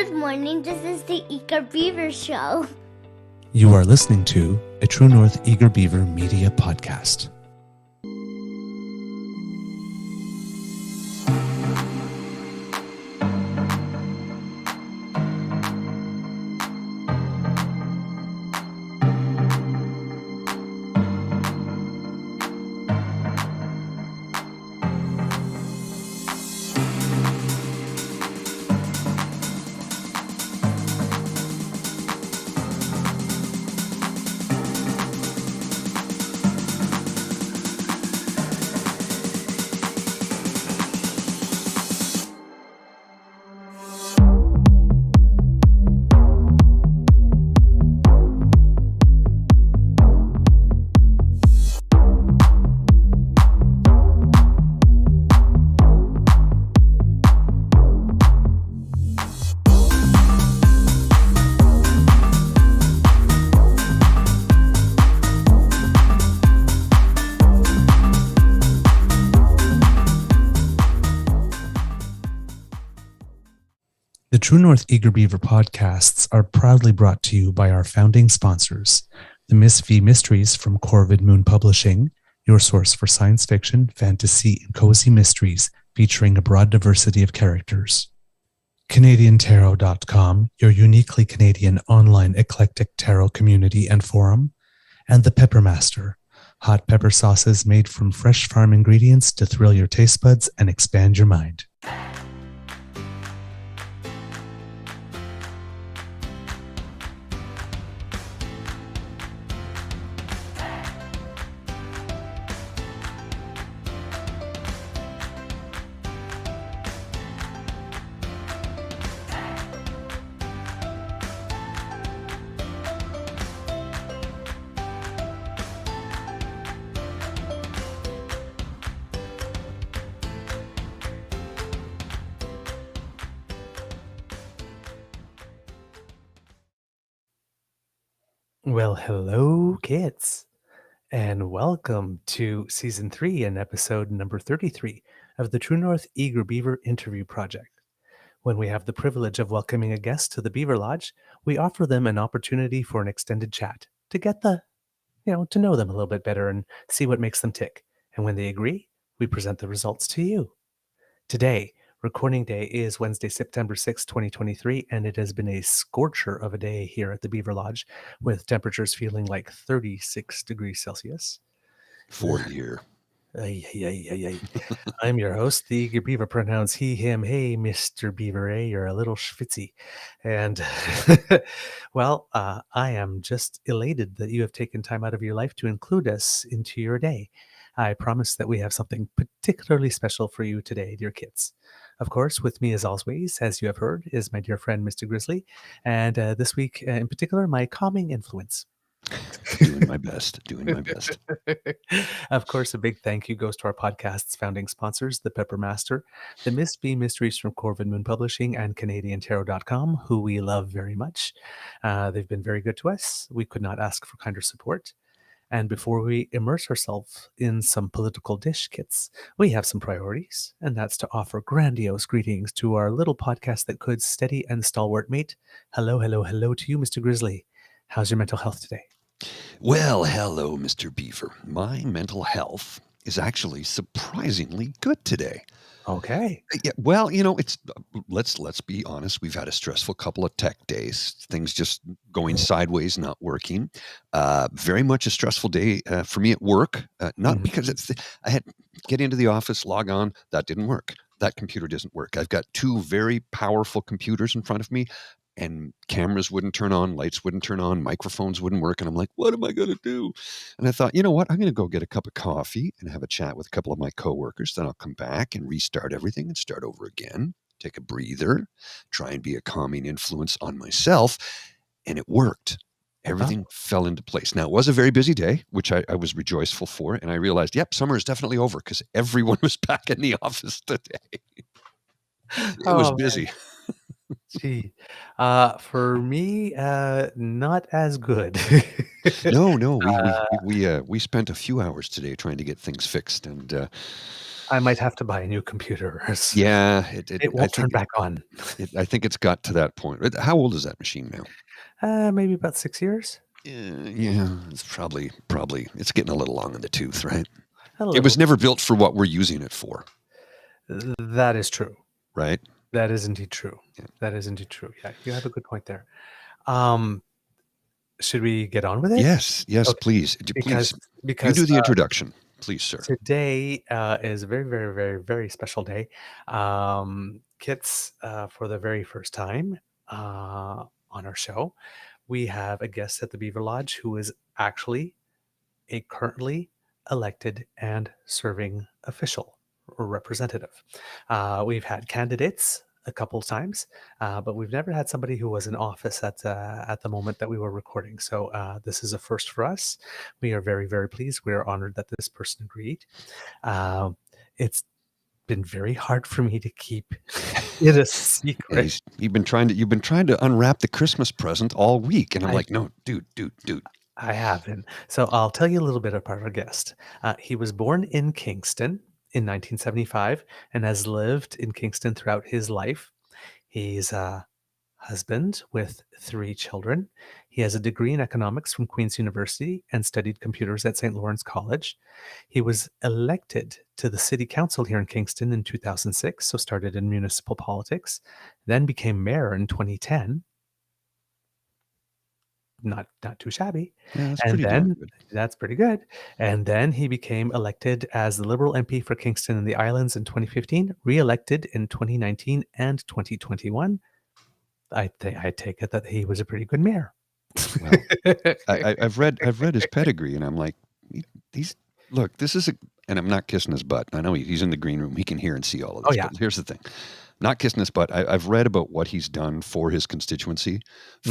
Good morning, this is the Eager Beaver Show. You are listening to a True North Eager Beaver Media Podcast. The True North Eager Beaver podcasts are proudly brought to you by our founding sponsors, the Miss V Mysteries from Corvid Moon Publishing, your source for science fiction, fantasy, and cozy mysteries featuring a broad diversity of characters. CanadianTarot.com, your uniquely Canadian online eclectic tarot community and forum, and the Pepper Master, hot pepper sauces made from fresh farm ingredients to thrill your taste buds and expand your mind. Well, hello, kids, and welcome to Season 3 and Episode number 33 of the True North Eager Beaver Interview Project. When we have the privilege of welcoming a guest to the Beaver Lodge, we offer them an opportunity for an extended chat to get to know them a little bit better and see what makes them tick. And when they agree, we present the results to you. Today, recording day is Wednesday, September 6, 2023, and it has been a scorcher of a day here at the Beaver Lodge, with temperatures feeling like 36 degrees Celsius. For a year. I'm your host, the Eager Beaver, pronounce he, him. Hey, Mr. Beaver, you're a little schwitzy. And, well, I am just elated that you have taken time out of your life to include us into your day. I promise that we have something particularly special for you today, dear kids. Of course, with me as always, as you have heard, is my dear friend, Mr. Grizzly. And this week, in particular, my calming influence. Doing my best. Of course, a big thank you goes to our podcast's founding sponsors, the Pepper Master, the Miss V Mysteries from Corvid Moon Publishing, and CanadianTarot.com, who we love very much. They've been very good to us. We could not ask for kinder support. And before we immerse ourselves in some political dish kits, we have some priorities, and that's to offer grandiose greetings to our little podcast that could steady and stalwart mate. Hello to you, Mr. Grizzly. How's your mental health today? Well, hello, Mr. Beaver. My mental health is actually surprisingly good today. Okay. Yeah, well, it's let's be honest. We've had a stressful couple of tech days. Things just going sideways, not working. Very much a stressful day for me at work. Not because I had to get into the office, log on. That didn't work. That computer doesn't work. I've got two very powerful computers in front of me, and cameras wouldn't turn on, lights wouldn't turn on, microphones wouldn't work. And I'm like, what am I going to do? And I thought, you know what? I'm going to go get a cup of coffee and have a chat with a couple of my coworkers. Then I'll come back and restart everything and start over again, take a breather, try and be a calming influence on myself. And it worked. Everything fell into place. Now, it was a very busy day, which I was rejoiceful for. And I realized, yep, summer is definitely over because everyone was back in the office today. It was busy. Man. Gee, for me, not as good. No, we spent a few hours today trying to get things fixed, and I might have to buy a new computer. Yeah, It won't turn back on. I think it's got to that point. How old is that machine now? Maybe about 6 years. Yeah, it's probably it's getting a little long in the tooth, right? A It was little. never built for what we're using it for, That is true. right? That is indeed true. Yeah. That is indeed true. Yeah, you have a good point there. Should we get on with it? Yes, Okay. please. Because You do the introduction, please, sir. today is a very, very, very, very special day. Kits, for the very first time on our show, we have a guest at the Beaver Lodge who is actually a currently elected and serving official or representative. We've had candidates a couple times, but we've never had somebody who was in office at the moment that we were recording. So this is a first for us. We are very, very pleased. We are honored that this person agreed. It's been very hard for me to keep it a secret. You've been trying to unwrap the Christmas present all week, and I'm like, no, dude. I haven't. So I'll tell you a little bit about our guest. He was born in Kingston in 1975 and has lived in Kingston throughout his life. He's a husband with 3 children. He has a degree in economics from Queen's University and studied computers at St. Lawrence College. He was elected to the city council here in Kingston in 2006, so started in municipal politics, then became mayor in 2010. Not too shabby. Yeah, that's And pretty darn then good. that's pretty good. And then he became elected as the Liberal MP for Kingston and the Islands in 2015, re-elected in 2019 and 2021. I take it that he was a pretty good mayor. Well, I've read his pedigree, and I'm like, look, this is and I'm not kissing his butt. I know he's in the green room; he can hear and see all of this. Oh, yeah. But here's the thing: not kissing his butt. I've read about what he's done for his constituency,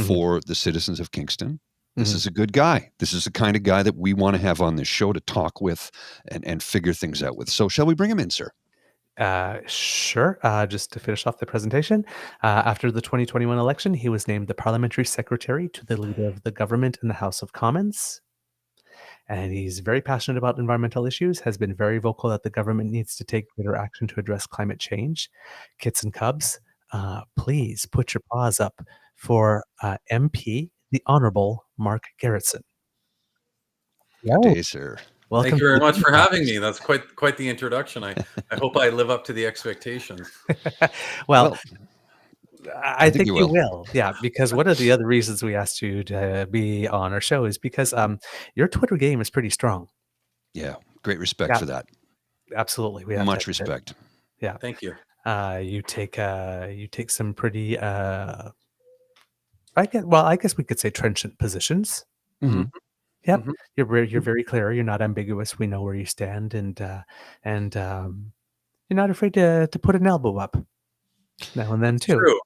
for the citizens of Kingston. This is a good guy. This is the kind of guy that we want to have on this show to talk with and figure things out with. So, shall we bring him in, sir? Sure. Just to finish off the presentation, after the 2021 election, he was named the parliamentary secretary to the leader of the government in the House of Commons. And he's very passionate about environmental issues, has been very vocal that the government needs to take greater action to address climate change. Kits and Cubs, please put your paws up for MP, the Honorable Mark Gerretsen. Good day, sir. Welcome. Thank you very much for having me. That's quite the introduction. I hope I live up to the expectations. Well, I think you will. Yeah, because one of the other reasons we asked you to be on our show is because your Twitter game is pretty strong. Yeah, great respect for that. Absolutely, we have much respect. Yeah, thank you. You take some pretty I guess we could say trenchant positions. Mm-hmm. Yep, you're very clear. You're not ambiguous. We know where you stand, and you're not afraid to put an elbow up now and then too. True.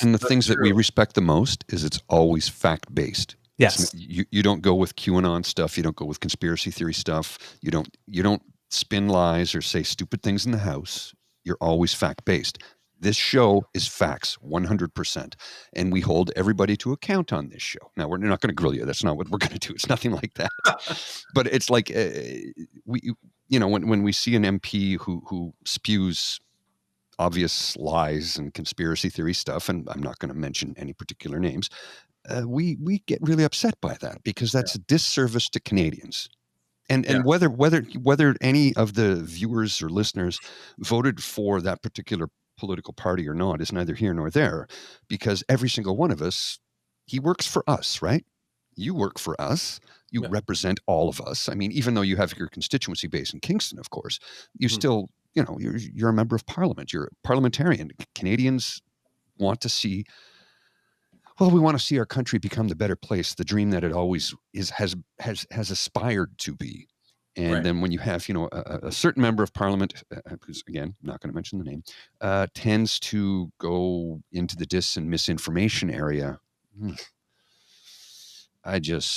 And the things that we respect the most is it's always fact-based. Yes. You don't go with QAnon stuff. You don't go with conspiracy theory stuff. You don't spin lies or say stupid things in the house. You're always fact-based. This show is facts, 100%. And we hold everybody to account on this show. Now, we're not going to grill you. That's not what we're going to do. It's nothing like that. But it's like, when we see an MP who spews obvious lies and conspiracy theory stuff, and I'm not going to mention any particular names, we get really upset by that because that's a disservice to Canadians. And whether any of the viewers or listeners voted for that particular political party or not is neither here nor there, because every single one of us, he works for us, right? You work for us. You represent all of us. I mean, even though you have your constituency base in Kingston, of course, you still, you're a member of parliament. You're a parliamentarian. Canadians want to see. Well, we want to see our country become the better place, the dream that it always has aspired to be. And then when you have, a certain member of parliament, who's, again, not going to mention the name, tends to go into the dis and misinformation area, I don't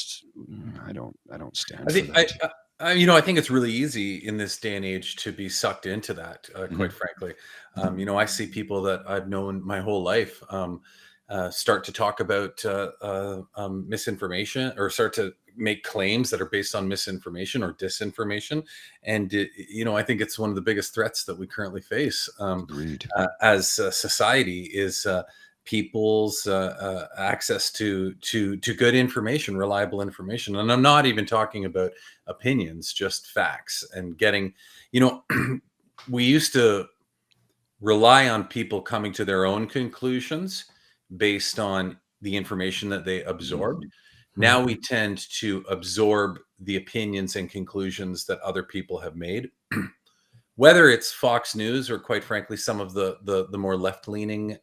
stand for that. I think it's really easy in this day and age to be sucked into that, quite frankly. I see people that I've known my whole life start to talk about misinformation, or start to make claims that are based on misinformation or disinformation. And I think it's one of the biggest threats that we currently face Agreed. as a society is people's access to good information, reliable information. And I'm not even talking about opinions, just facts. And getting, we used to rely on people coming to their own conclusions based on the information that they absorbed. Now we tend to absorb the opinions and conclusions that other people have made, whether it's Fox News or, quite frankly, some of the more left-leaning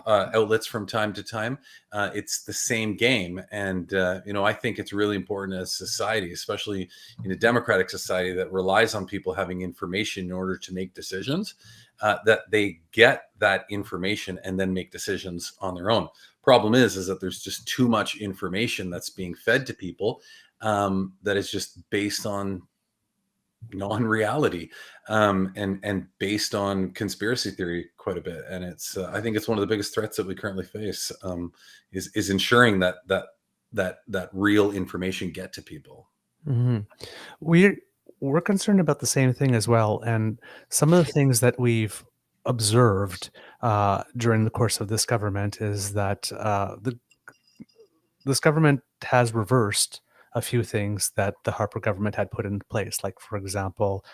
outlets from time to time. It's the same game, and I think it's really important as society, especially in a democratic society that relies on people having information in order to make decisions, that they get that information and then make decisions on their own. Problem is that there's just too much information that's being fed to people that is just based on non-reality and based on conspiracy theory quite a bit. And it's I think it's one of the biggest threats that we currently face, is ensuring that real information get to people. We're concerned about the same thing as well, and some of the things that we've observed during the course of this government is that this government has reversed a few things that the Harper government had put in place, like, for example,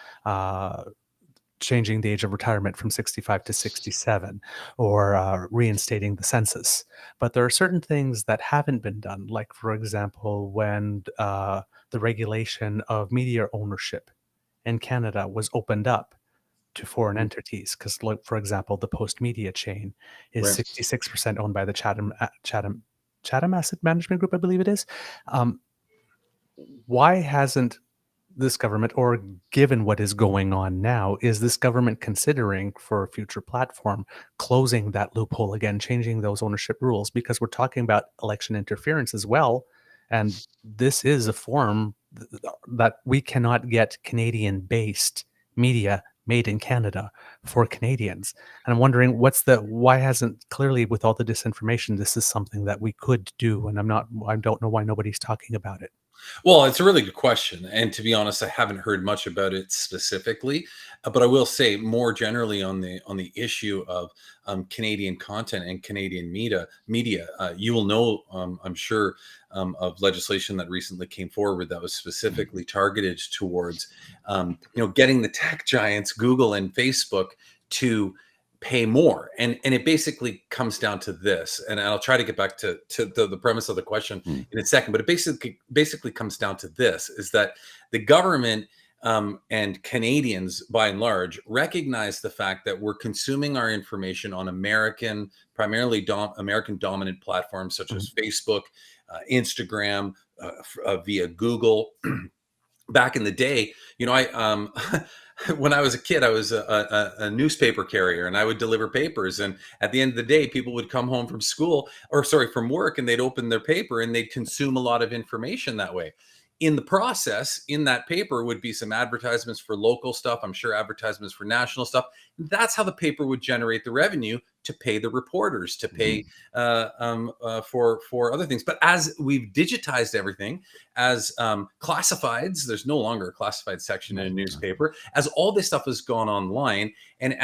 changing the age of retirement from 65 to 67, or reinstating the census. But there are certain things that haven't been done, like, for example, when the regulation of media ownership in Canada was opened up to foreign entities, because, like, for example, the Post Media chain is Right. 66% owned by the Chatham Asset Management Group, I believe it is. Why hasn't this government, or given what is going on now, is this government considering for a future platform closing that loophole again, changing those ownership rules? Because we're talking about election interference as well, and this is a form that we cannot get Canadian-based media made in Canada for Canadians. And I'm wondering why hasn't, clearly with all the disinformation, this is something that we could do, and I don't know why nobody's talking about it. Well, it's a really good question, and to be honest, I haven't heard much about it specifically. But I will say more generally on the issue of Canadian content and Canadian media. You will know, I'm sure, of legislation that recently came forward that was specifically targeted towards, getting the tech giants Google and Facebook to pay more. And it basically comes down to this, and I'll try to get back to the premise of the question in a second, but it basically comes down to this, is that the government and Canadians by and large recognize the fact that we're consuming our information on primarily American dominant platforms such as Facebook, Instagram, via Google. Back in the day, I when I was a kid, I was a newspaper carrier, and I would deliver papers. And at the end of the day, people would come home from work, and they'd open their paper and they'd consume a lot of information that way. In the process, in that paper would be some advertisements for local stuff, I'm sure advertisements for national stuff. That's how the paper would generate the revenue to pay the reporters, to pay for other things. But as we've digitized everything, as classifieds, there's no longer a classified section in a newspaper, as all this stuff has gone online. And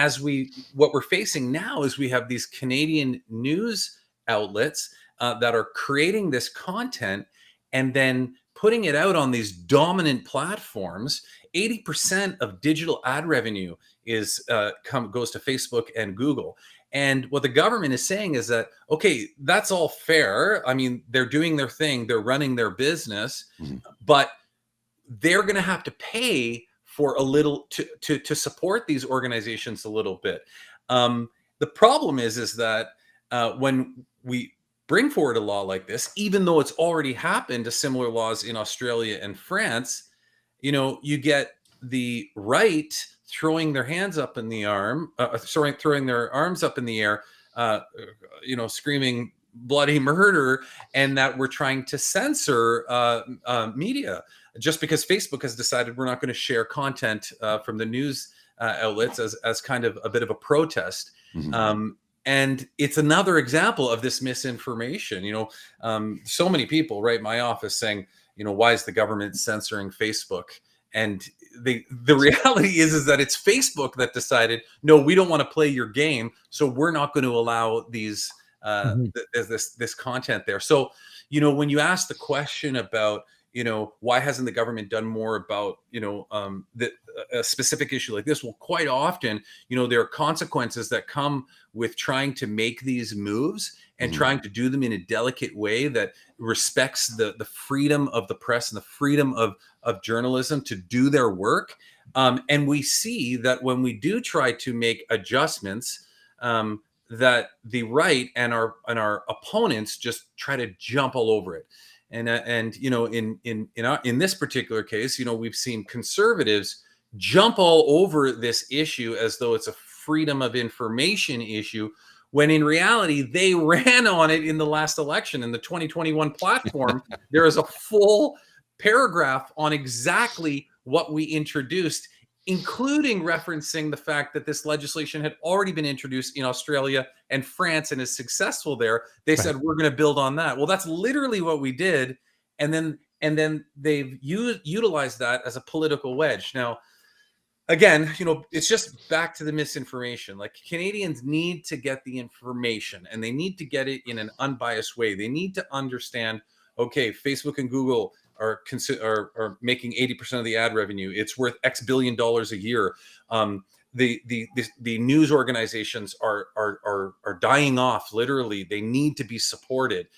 what we're facing now is we have these Canadian news outlets that are creating this content and then putting it out on these dominant platforms. 80% of digital ad revenue goes to Facebook and Google. And what the government is saying is that, okay, that's all fair. I mean, they're doing their thing, they're running their business, but they're going to have to pay for a little to support these organizations a little bit. The problem is that when we bring forward a law like this, even though it's already happened to similar laws in Australia and France, you get the right throwing their hands up in the throwing their arms up in the air, screaming bloody murder, and that we're trying to censor media just because Facebook has decided we're not going to share content from the news outlets as kind of a bit of a protest. And it's another example of this misinformation. So many people write my office saying, why is the government censoring Facebook? And the reality is that it's Facebook that decided, no, we don't want to play your game, so we're not going to allow these this content there. So, when you ask the question about, why hasn't the government done more about, a specific issue like this? Well, quite often, there are consequences that come with trying to make these moves and trying to do them in a delicate way that respects the freedom of the press and the freedom of journalism to do their work. And we see that when we do try to make adjustments, that the right and our opponents just try to jump all over it. And in this particular case, we've seen conservatives jump all over this issue as though it's a freedom of information issue, when in reality they ran on it in the last election. In the 2021 platform, there is a full paragraph on exactly what we introduced, including referencing the fact that this legislation had already been introduced in Australia and France and is successful there. They said, we're going to build on that. Well, that's literally what we did. And then they've utilized that as a political wedge. Now, again, it's just back to the misinformation. Like, Canadians need to get the information, and they need to get it in an unbiased way. They need to understand, okay, Facebook and Google are making 80% of the ad revenue. It's worth X billion dollars a year. The news organizations are dying off. Literally, they need to be supported.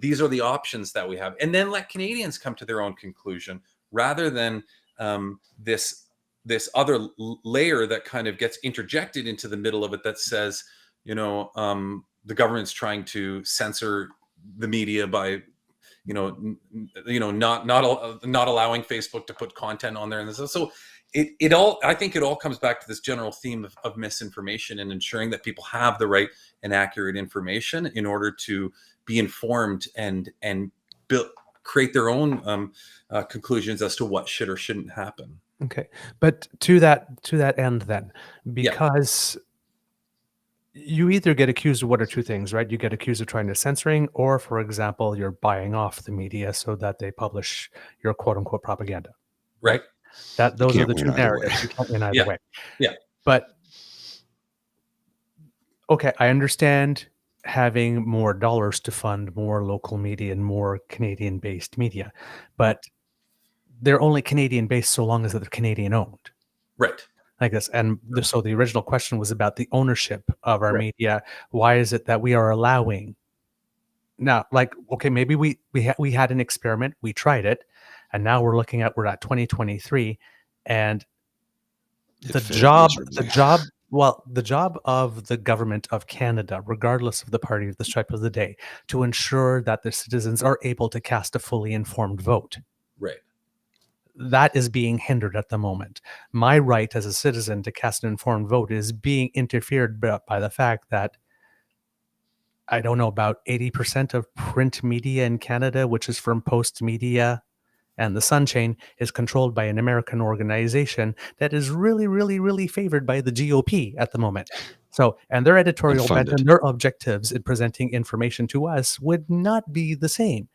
These are the options that we have, and then let Canadians come to their own conclusion, rather than this other layer that kind of gets interjected into the middle of it that says, the government's trying to censor the media by not allowing Facebook to put content on there. And so I think it all comes back to this general theme of misinformation, and ensuring that people have the right and accurate information in order to be informed and create their own conclusions as to what should or shouldn't happen. Okay. But to that end then, because you either get accused of one or two things, right? You get accused of trying to censoring, or, for example, you're buying off the media so that they publish your quote unquote propaganda. Right. Those are the two narratives. You can't win either way. Yeah. But okay, I understand having more dollars to fund more local media and more Canadian-based media, but they're only Canadian-based so long as they're Canadian-owned. Right. Like this. And so the original question was about the ownership of our media. Why is it that we are allowing now, like, okay, maybe we had an experiment, we tried it, and now we're at 2023, and the job of the government of Canada, regardless of the party or the stripe of the day, to ensure that the citizens are able to cast a fully informed vote. Right. That is being hindered at the moment. My right as a citizen to cast an informed vote is being interfered by the fact that, I don't know, about 80% of print media in Canada, which is from Post Media and the Sun Chain, is controlled by an American organization that is really, really, really favored by the GOP at the moment. So, and their editorial bent and their objectives in presenting information to us would not be the same.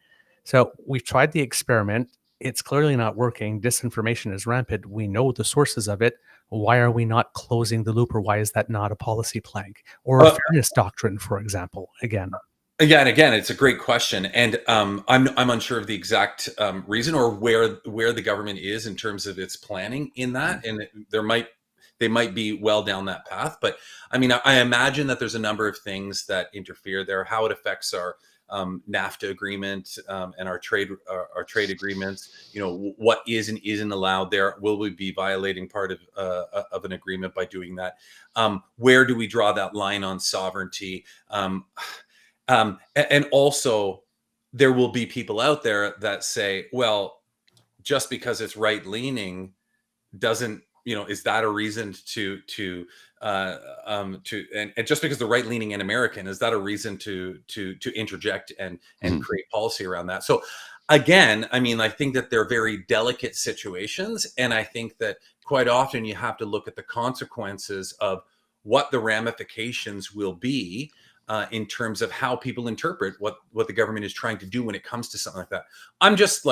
So we've tried the experiment. It's clearly not working. Disinformation is rampant. We know the sources of it. Why are we not closing the loop, or why is that not a policy plank or a fairness doctrine, for example? Again, it's a great question, and I'm unsure of the exact reason or where the government is in terms of its planning in that, and they might be well down that path. But I mean, I imagine that there's a number of things that interfere there. How it affects our NAFTA agreement and our trade agreements. What is and isn't allowed there. Will we be violating part of an agreement by doing that? Where do we draw that line on sovereignty? And also, there will be people out there that say, well, just because it's right leaning doesn't, is that a reason to just because the right leaning and American, is that a reason to interject and create policy around that? So again, I mean, I think that they're very delicate situations, and I think that quite often you have to look at the consequences of what the ramifications will be in terms of how people interpret what the government is trying to do when it comes to something like that. I'm just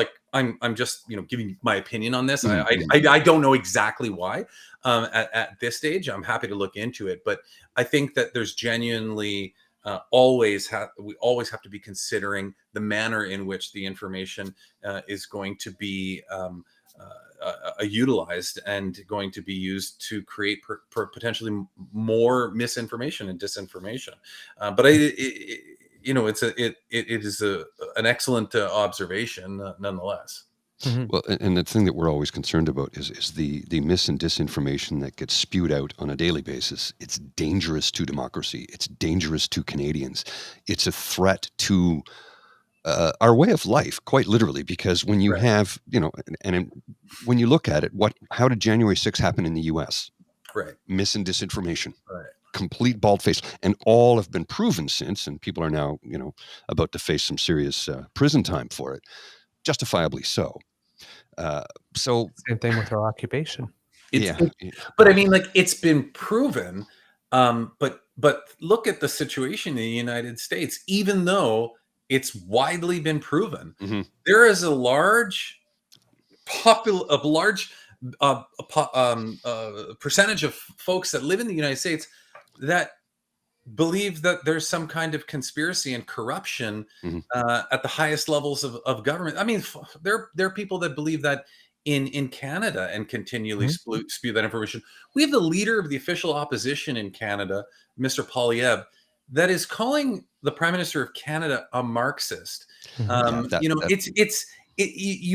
giving my opinion on this. I don't know exactly why at this stage. I'm happy to look into it, but I think that there's genuinely we always have to be considering the manner in which the information is going to be utilized and going to be used to create potentially more misinformation and disinformation. But it is an excellent observation nonetheless. Mm-hmm. Well, and the thing that we're always concerned about is the mis and disinformation that gets spewed out on a daily basis. It's dangerous to democracy. It's dangerous to Canadians. It's a threat to our way of life, quite literally, because when you have, when you look at it, how did January 6th happen in the U.S.? Right. Mis and disinformation. Right. Complete bald face, and all have been proven since, and people are now, about to face some serious prison time for it, justifiably so. So same thing with our occupation. But I mean, like, it's been proven. But look at the situation in the United States. Even though it's widely been proven, there is a large percentage of folks that live in the United States that believe that there's some kind of conspiracy and corruption at the highest levels of government. I mean, there are people that believe that in Canada and continually spew that information. We have the leader of the official opposition in Canada, Mr. Poilievre, that is calling the Prime Minister of Canada a Marxist. You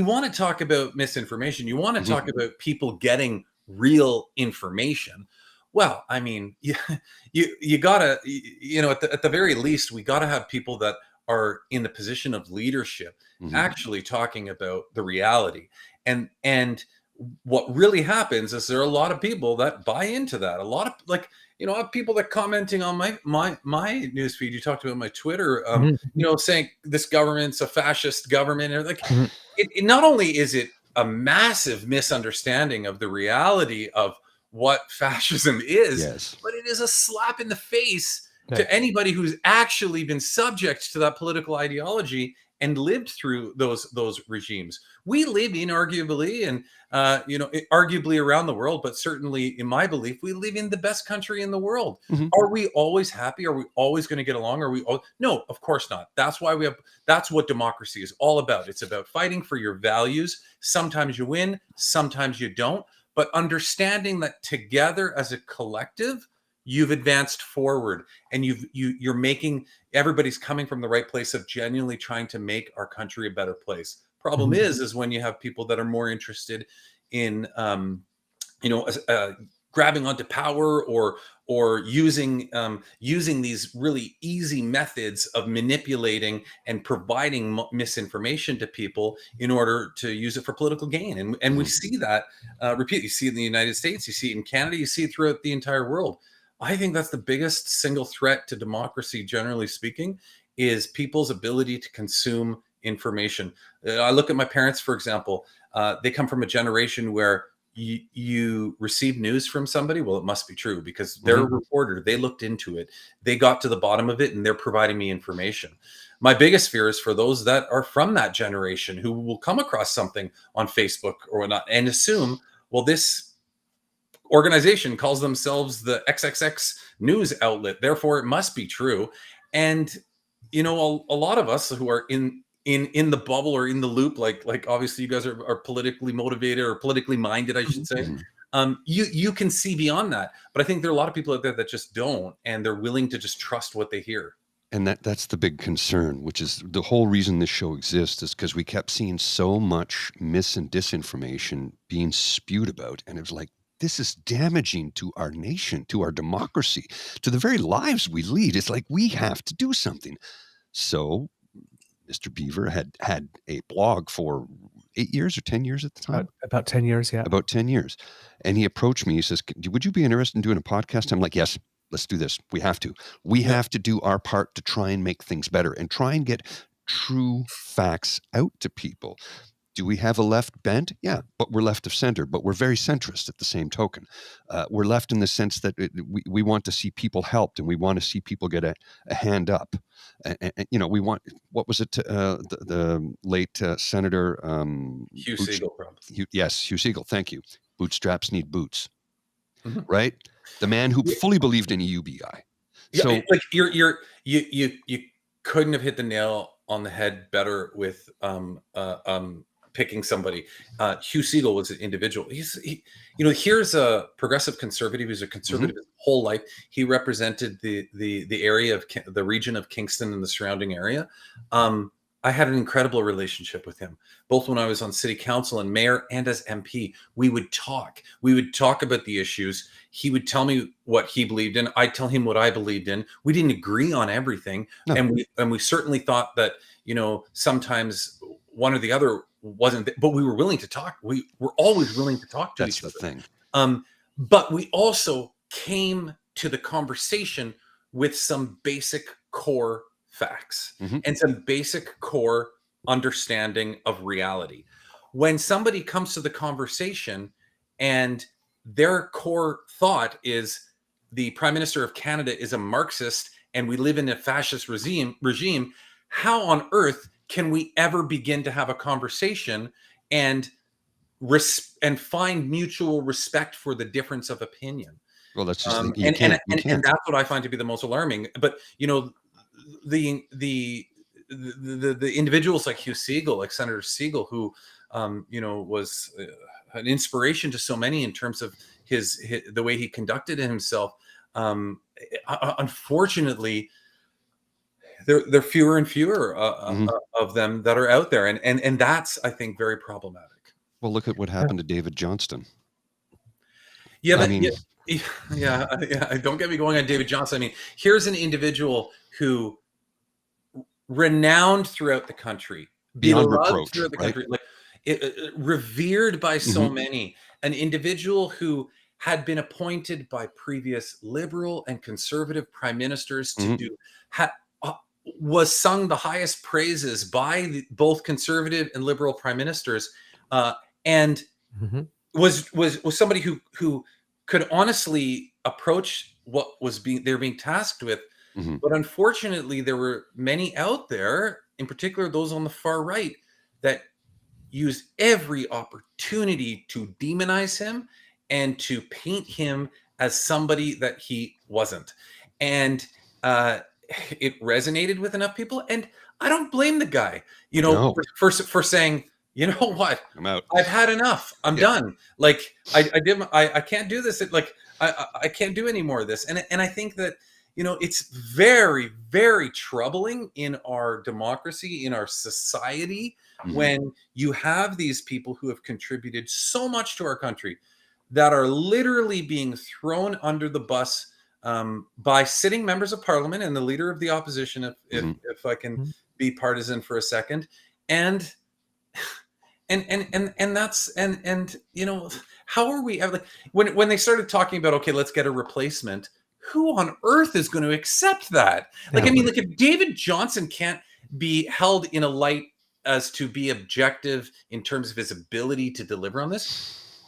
want to talk about misinformation. You want to talk about people getting real information. Well, I mean, you gotta, at the very least, we gotta have people that are in the position of leadership actually talking about the reality. And what really happens is there are a lot of people that buy into that. A lot of people that commenting on my newsfeed. You talked about my Twitter, saying this government's a fascist government. Or it not only is it a massive misunderstanding of the reality of what fascism is, but it is a slap in the face to anybody who's actually been subject to that political ideology and lived through those regimes. We live arguably around the world, but certainly in my belief, we live in the best country in the world. Are we always happy? Are we always going to get along? No, of course not. That's what democracy is all about. It's about fighting for your values. Sometimes you win, sometimes you don't. But understanding that together as a collective, you've advanced forward, and you're making, everybody's coming from the right place of genuinely trying to make our country a better place. Problem is when you have people that are more interested in, grabbing onto power or using these really easy methods of manipulating and providing misinformation to people in order to use it for political gain. And we see that repeat. You see it in the United States, you see it in Canada, you see it throughout the entire world. I think that's the biggest single threat to democracy, generally speaking, is people's ability to consume information. I look at my parents, for example. They come from a generation where you receive news from somebody, well, it must be true because they're a reporter. They looked into it. They got to the bottom of it, and they're providing me information. My biggest fear is for those that are from that generation who will come across something on Facebook or whatnot and assume, well, this organization calls themselves the XXX news outlet, therefore it must be true. And a lot of us who are in the bubble or in the loop, like obviously you guys are politically motivated or politically minded, I should say. You can see beyond that, but I think there are a lot of people out there that just don't, and they're willing to just trust what they hear. And that's the big concern, which is the whole reason this show exists, is because we kept seeing so much mis and disinformation being spewed about, and it was like, this is damaging to our nation, to our democracy, to the very lives we lead. It's like we have to do something. So Mr. Beaver had a blog for 8 years or 10 years at the time? About 10 years, yeah. About 10 years. And he approached me. He says, would you be interested in doing a podcast? I'm like, yes, let's do this. We have to. We have to do our part to try and make things better and try and get true facts out to people. Do we have a left bent? Yeah, but we're left of center, but we're very centrist at the same token. We're left in the sense that we want to see people helped, and we want to see people get a hand up. And we want, what was it, the late Senator Hugh Siegel, probably. Yes, Hugh Siegel, thank you. Bootstraps need boots, Mhm. right? The man who fully believed in UBI. Yeah, So like you couldn't have hit the nail on the head better with picking somebody. Hugh Siegel was an individual. Here's a progressive conservative who's a conservative his whole life. He represented the area of the region of Kingston and the surrounding area. I had an incredible relationship with him, both when I was on city council and mayor and as MP. We would talk about the issues. He would tell me what he believed in. I'd tell him what I believed in. We didn't agree on everything. No. And we certainly thought that, sometimes one or the other wasn't, but we were willing to talk. We were always willing to talk to each other. That's the thing. But we also came to the conversation with some basic core facts and some basic core understanding of reality. When somebody comes to the conversation and their core thought is the Prime Minister of Canada is a Marxist and we live in a fascist regime, how on earth can we ever begin to have a conversation and find mutual respect for the difference of opinion? Well, that's just and that's what I find to be the most alarming. But the individuals like Hugh Siegel, like Senator Siegel, who was an inspiration to so many in terms of the way he conducted himself. Unfortunately, there are fewer and fewer of them that are out there, and that's, I think, very problematic. Well, look at what happened to David Johnston. Yeah, I but mean, yeah. Don't get me going on David Johnston. I mean, here's an individual who renowned throughout the country, beyond beloved reproach, throughout the right? country, like revered by so many, an individual who had been appointed by previous liberal and conservative prime ministers to do, was sung the highest praises by both conservative and liberal prime ministers, and was somebody who could honestly approach what they're being tasked with. But unfortunately, there were many out there, in particular those on the far right, that used every opportunity to demonize him and to paint him as somebody that he wasn't. And it resonated with enough people. And I don't blame the guy, No. for saying, you know what? I'm out. I've had enough. I'm done. Like I can't do this. I can't do any more of this. And I think that, it's very, very troubling in our democracy, in our society, when you have these people who have contributed so much to our country that are literally being thrown under the bus by sitting members of parliament and the leader of the opposition, if I can be partisan for a second. And that's how are we ever, when they started talking about, okay, let's get a replacement, who on earth is going to accept that? Like, I mean, like, if David Johnston can't be held in a light as to be objective in terms of his ability to deliver on this,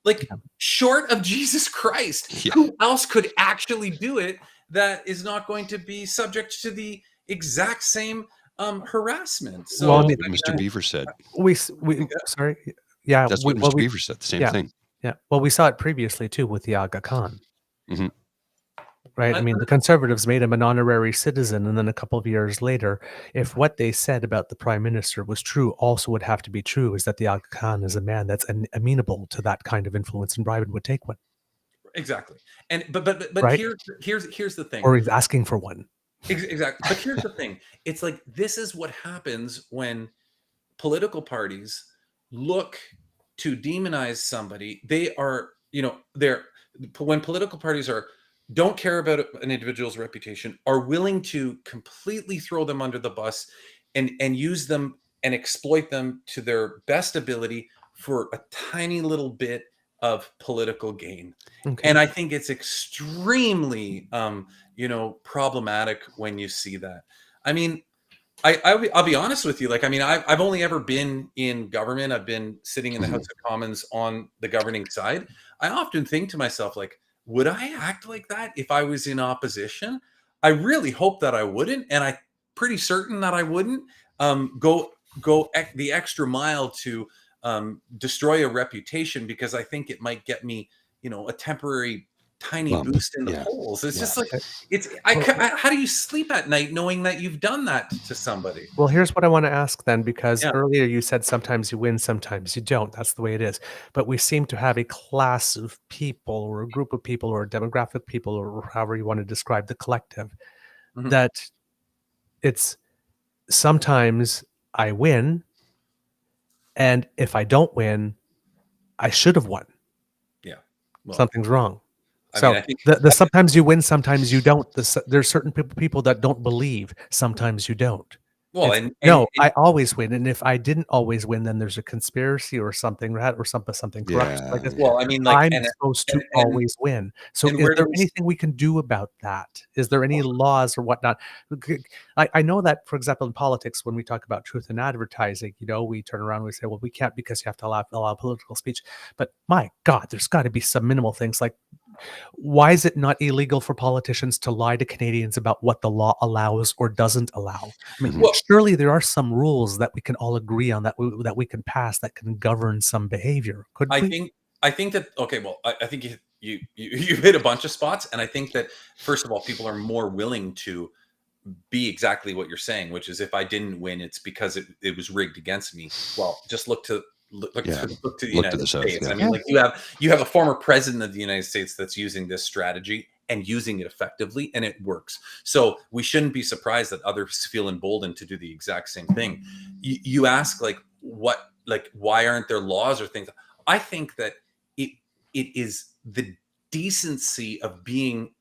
like, short of Jesus Christ, who else could actually do it that is not going to be subject to the exact same harassment? So, well, Mr. Beaver said. Sorry. Yeah. That's what Mr. Beaver said, the same thing. Yeah. Well, we saw it previously, too, with the Aga Khan. Right. I mean, the conservatives made him an honorary citizen. And then a couple of years later, if what they said about the prime minister was true, also would have to be true, is that the Aga Khan is a man that's amenable to that kind of influence and bribe and would take one. Exactly. And but right? here's the thing. Or he's asking for one. Exactly. But here's the thing. It's like, this is what happens when political parties look to demonize somebody. They are, when political parties don't care about an individual's reputation, are willing to completely throw them under the bus and use them and exploit them to their best ability for a tiny little bit of political gain. And I think it's extremely, problematic when you see that. I mean, I'll be honest with you. Like, I mean, I've only ever been in government. I've been sitting in the House of Commons on the governing side. I often think to myself, like, would I act like that if I was in opposition? I really hope that I wouldn't, and I'm pretty certain that I wouldn't go the extra mile to destroy a reputation, because I think it might get me, a temporary tiny Bump. boost in the Yeah. polls. It's Yeah. just like how do you sleep at night knowing that you've done that to somebody? Well, here's what I want to ask then, because Yeah. earlier you said sometimes you win, sometimes you don't. That's the way it is. But we seem to have a class of people, or a group of people, or a demographic of people, or however you want to describe the collective, Mhm. that it's sometimes I win, and if I don't win, I should have won. Yeah. Well, Something's wrong. I So mean, I think the sometimes you win, sometimes you don't. There's certain people that don't believe. Sometimes you don't. well, It's, and no, I always win, and if I didn't always win, then there's a conspiracy or something, right, or something corrupt like this. well, I mean, like, I'm supposed to always win. So and is where there do we anything we can do about that? Is there any laws or whatnot? I know that, for example, in politics, when we talk about truth in advertising, we turn around and we say, well, we can't because you have to allow political speech. But my God, there's got to be some minimal things like, why is it not illegal for politicians to lie to Canadians about what the law allows or doesn't allow? I mean, Well, surely there are some rules that we can all agree on, that we can pass, that can govern some behavior. Could I we? think that, okay, well, I think you hit a bunch of spots, and I think that, first of all, people are more willing to be exactly what you're saying, which is, if I didn't win, it's because it was rigged against me. Well, just look to the Look to United the South, States. yeah. I mean, like, you have a former president of the United States that's using this strategy and using it effectively, and it works. So we shouldn't be surprised that others feel emboldened to do the exact same thing. You ask, like, why aren't there laws or things? I think that it is the decency of being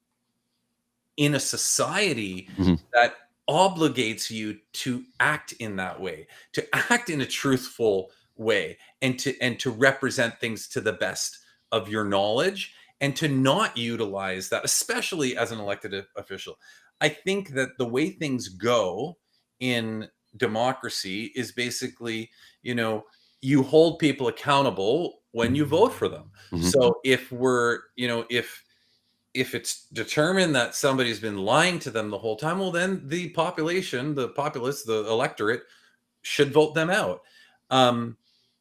in a society Mhm. that obligates you to act in that way, to act in a truthful way, and to represent things to the best of your knowledge, and to not utilize that, especially as an elected official. I think that the way things go in democracy is basically, you hold people accountable when you vote for them. Mhm. So if we're, if it's determined that somebody's been lying to them the whole time, well, then the population, the populace, the electorate should vote them out.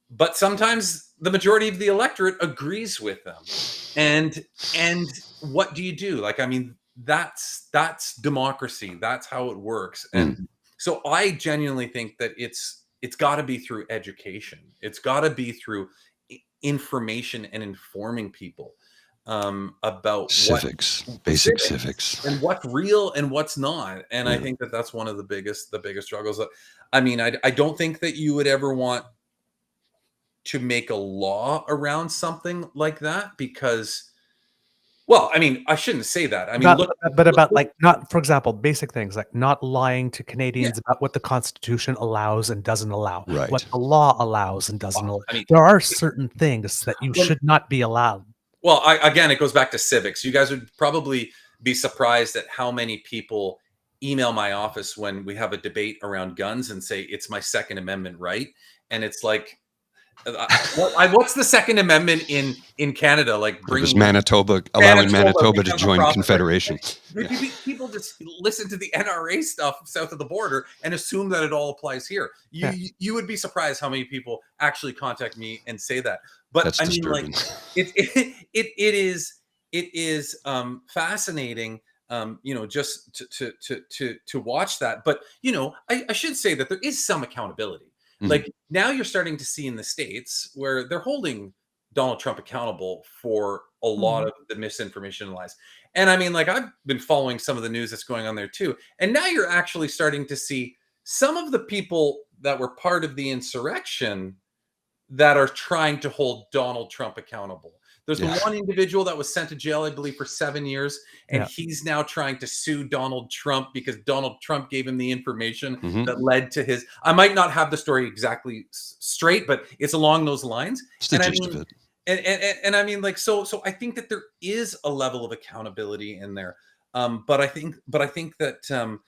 But sometimes the majority of the electorate agrees with them, and what do you do? Like, I mean, that's democracy. That's how it works. And so I genuinely think that it's got to be through education. It's got to be through information and informing people about Civics, basic civics civics. and what's real and what's not. And I Yeah. think that that's one of the biggest struggles. I mean, I don't think that you would ever want to make a law around something like that, because, well, I mean, I shouldn't say that. I mean, About like, not, for example, basic things like not lying to yeah, Canadians about what the Constitution allows and doesn't allow, Right. what the law allows and doesn't allow. I mean, There are certain things that you Well- should not be allowed. well, again, it goes back to civics. You guys would probably be surprised at how many people email my office when we have a debate around guns and say it's my Second Amendment right, and it's like, what's the Second Amendment in Canada? Like, It was bringing Manitoba, allowing Manitoba to become a join province, right? Confederation. People just listen to the NRA stuff south of the border and assume that it all applies here. You would be surprised how many people actually contact me and say that. But That's I mean, disturbing. like, it is fascinating, just to watch that. But I should say that there is some accountability. Mhm. Like, now you're starting to see in the States where they're holding Donald Trump accountable for a lot of the misinformation and lies. And I mean, like, I've been following some of the news that's going on there too. And now you're actually starting to see some of the people that were part of the insurrection that are trying to hold Donald Trump accountable. There's the Yeah. one individual that was sent to jail, I believe, for 7 years, and Yeah. he's now trying to sue Donald Trump because Donald Trump gave him the information Mhm. that led to his. I might not have the story exactly straight, but it's along those lines. It's the And I gist mean, of it. and I mean, like, so I think that there is a level of accountability in there. But I think that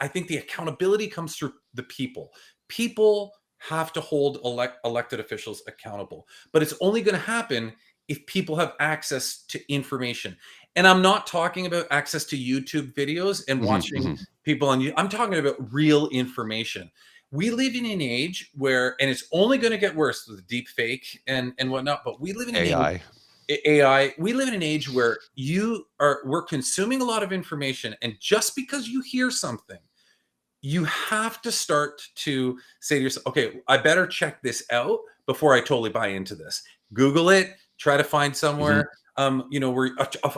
I think the accountability comes through the people. People have to hold elected officials accountable, but it's only going to happen if people have access to information. And I'm not talking about access to YouTube videos and watching people on YouTube. I'm talking about real information. We live in an age where, and it's only going to get worse with deep fake and whatnot, but we live in an age, AI. We live in an age where we're consuming a lot of information, and just because you hear something, you have to start to say to yourself, okay, I better check this out before I totally buy into this. Google it, try to find somewhere, where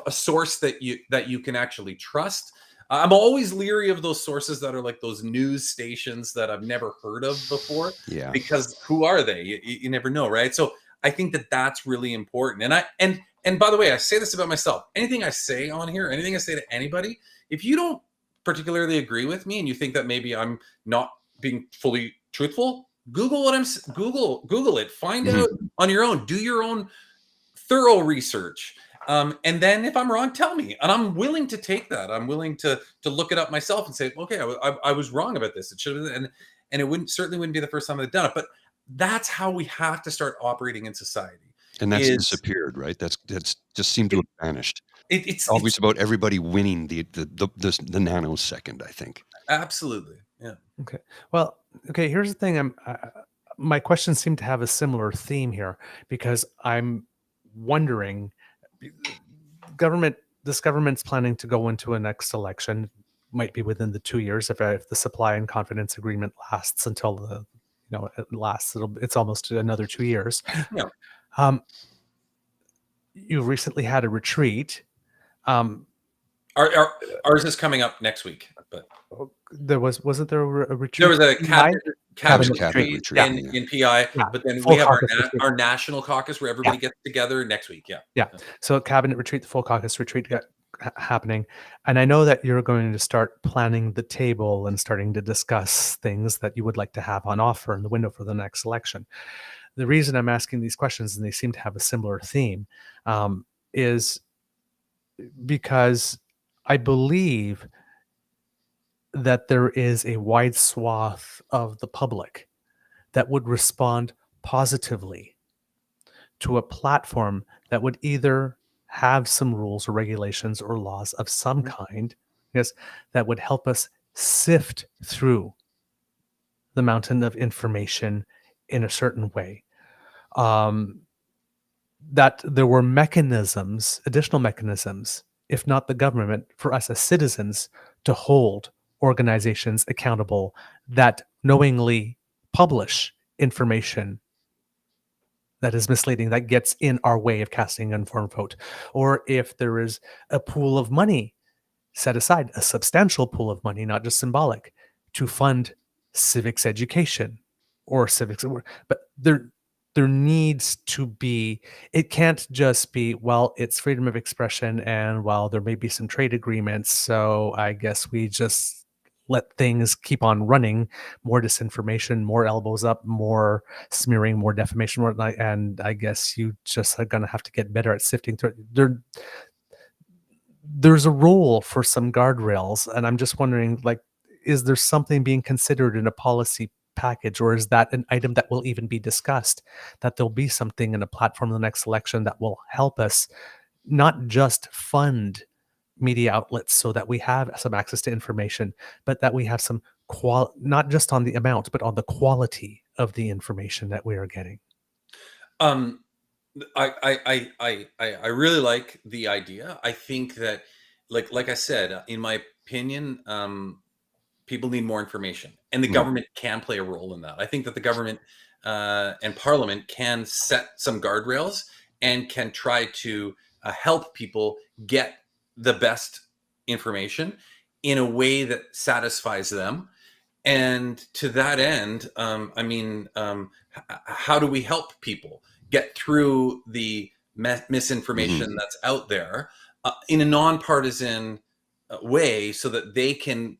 a source that you can actually trust. I'm always leery of those sources that are like those news stations that I've never heard of before. Yeah. Because who are they? You never know, right? So I think that that's really important. And by the way, I say this about myself. Anything I say on here, anything I say to anybody, if you don't particularly agree with me and you think that maybe I'm not being fully truthful, Google what Google it, find out on your own, do your own thorough research. And then if I'm wrong, tell me. And I'm willing to take that. I'm willing to look it up myself and say, okay, I was wrong about this. It should have been, and it certainly wouldn't be the first time I've done it. But that's how we have to start operating in society. And that's disappeared, right? That's just seemed to have vanished. It's always about everybody winning the nanosecond, I think. Absolutely. Yeah. Okay. Well, okay, here's the thing. My questions seem to have a similar theme here, because I'm wondering, this government's planning to go into a next election, might be within the 2 years if the supply and confidence agreement lasts until it lasts. It's almost another 2 years. Yeah. You recently had a retreat. Ours is coming up next week, but wasn't there a retreat? There was a cabinet retreat in PI, yeah. But then Full we have our national caucus where everybody gets together next week. Yeah. So cabinet retreat, the full caucus retreat happening. And I know that you're going to start planning the table and starting to discuss things that you would like to have on offer in the window for the next election. The reason I'm asking these questions, and they seem to have a similar theme, is because I believe that there is a wide swath of the public that would respond positively to a platform that would either have some rules or regulations or laws of some kind, yes, that would help us sift through the mountain of information in a certain way. That there were additional mechanisms, if not the government, for us as citizens to hold organizations accountable that knowingly publish information that is misleading, that gets in our way of casting an informed vote. Or if there is a pool of money set aside, a substantial pool of money, not just symbolic, to fund civics education or civics, but there needs to be, it can't just be, well, it's freedom of expression, and well, there may be some trade agreements, so I guess we just let things keep on running. More disinformation, more elbows up, more smearing, more defamation, and I guess you just are going to have to get better at sifting through it. There's a role for some guardrails, and I'm just wondering, is there something being considered in a policy package, or is that an item that will even be discussed, that there'll be something in a platform in the next election that will help us not just fund media outlets so that we have some access to information, but that we have some not just on the amount, but on the quality of the information that we are getting? I really like the idea. I think that, like I said, in my opinion, people need more information, and the government can play a role in that. I think that the government and Parliament can set some guardrails and can try to help people get the best information in a way that satisfies them. And to that end, how do we help people get through the misinformation that's out there in a nonpartisan way, so that they can?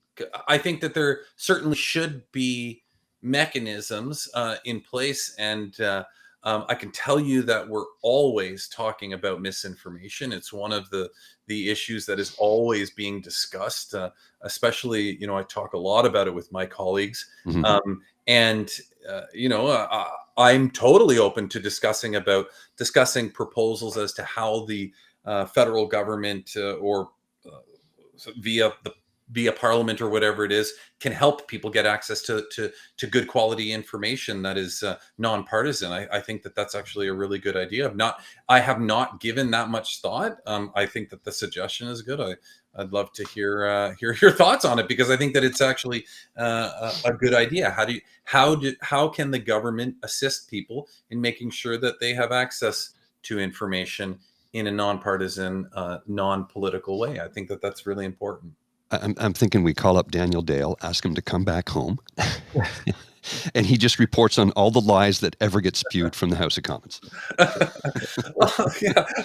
I think that there certainly should be mechanisms in place and I can tell you that we're always talking about misinformation. It's one of the issues that is always being discussed, especially, I talk a lot about it with my colleagues. Mhm. And, I'm totally open to discussing proposals as to how the federal government or via parliament or whatever it is can help people get access to good quality information that is nonpartisan. I think that that's actually a really good idea. I have not given that much thought. I think that the suggestion is good. I'd love to hear your thoughts on it, because I think that it's actually a good idea. How can the government assist people in making sure that they have access to information in a nonpartisan, non-political way? I think that that's really important. I'm thinking we call up Daniel Dale, ask him to come back home, and he just reports on all the lies that ever get spewed from the House of Commons. Well,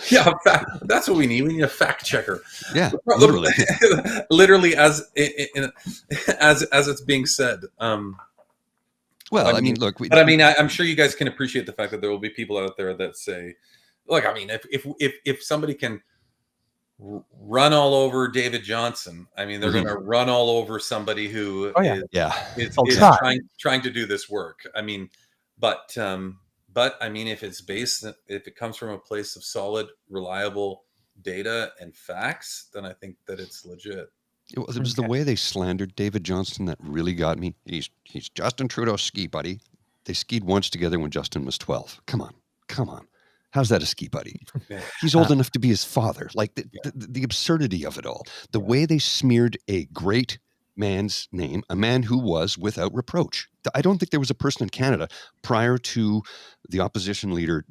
yeah. That's what we need. We need a fact checker. Yeah, literally. Literally, as it's being said. Well, I mean, look. But I mean, I'm sure you guys can appreciate the fact that there will be people out there that say, look, I mean, if somebody can run all over David Johnson, I mean, they're Mhm. going to run all over somebody who is trying to do this work. I mean, but I mean, if it comes from a place of solid, reliable data and facts, then I think that it's legit. It was the way they slandered David Johnston that really got me. He's Justin Trudeau's ski buddy. They skied once together when Justin was 12. Come on. How's that a ski buddy? Yeah. He's old enough to be his father. Like the absurdity of it all. The way they smeared a great man's name, a man who was without reproach. I don't think there was a person in Canada prior to the opposition leader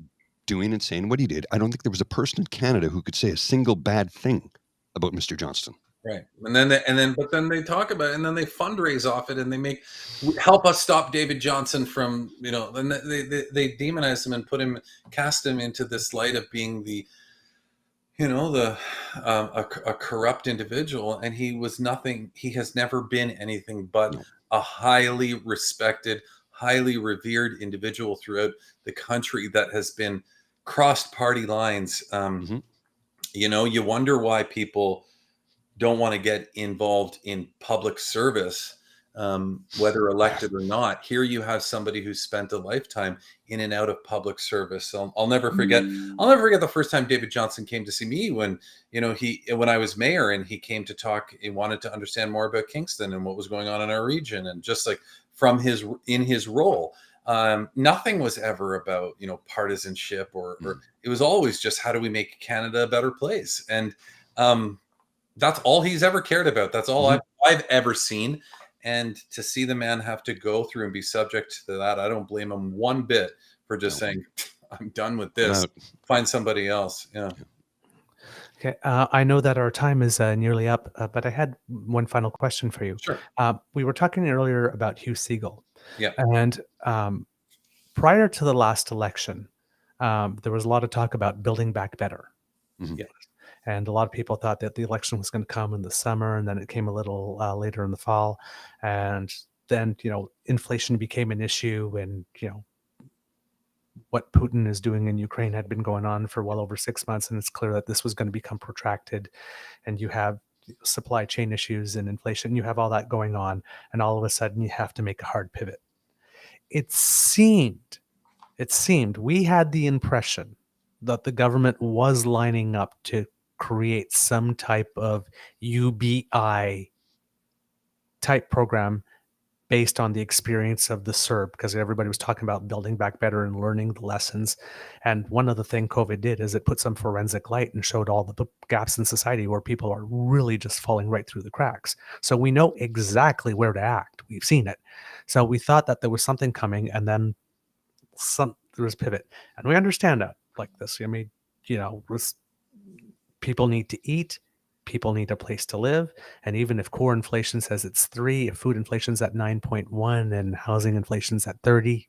doing and saying what he did. I don't think there was a person in Canada who could say a single bad thing about Mr. Johnston. Right. And then they talk about it, and then they fundraise off it, and they help us stop David Johnson from, then they demonize him and cast him into this light of being a corrupt individual. And he was nothing. He has never been anything but a highly respected, highly revered individual throughout the country that has been crossed party lines. You wonder why people don't want to get involved in public service, whether elected or not. Here you have somebody who spent a lifetime in and out of public service. I'll never forget. I'll never forget the first time David Johnson came to see me when I was mayor, and he came to talk. He wanted to understand more about Kingston and what was going on in our region, and just like in his role. Nothing was ever about partisanship or it was always just, how do we make Canada a better place? And that's all he's ever cared about. That's all I've ever seen. And to see the man have to go through and be subject to that, I don't blame him one bit for just saying, I'm done with this. Find somebody else. Yeah. Okay. I know that our time is nearly up, but I had one final question for you. Sure. We were talking earlier about Hugh Segal. Yeah. And prior to the last election, there was a lot of talk about building back better. Mm-hmm. Yeah. And a lot of people thought that the election was going to come in the summer, and then it came a little later in the fall. And then, inflation became an issue, and, what Putin is doing in Ukraine had been going on for well over 6 months. And it's clear that this was going to become protracted. And you have supply chain issues and inflation. You have all that going on. And all of a sudden you have to make a hard pivot. It seemed, we had the impression that the government was lining up to create some type of UBI type program based on the experience of the CERB, because everybody was talking about building back better and learning the lessons. And one of the things COVID did is it put some forensic light and showed all the gaps in society where people are really just falling right through the cracks. So we know exactly where to act. We've seen it. So we thought that there was something coming, and then there was pivot. And we understand that like this. I mean, people need to eat. People need a place to live. And even if core inflation says it's 3, if food inflation's at 9.1 and housing inflation's at 30,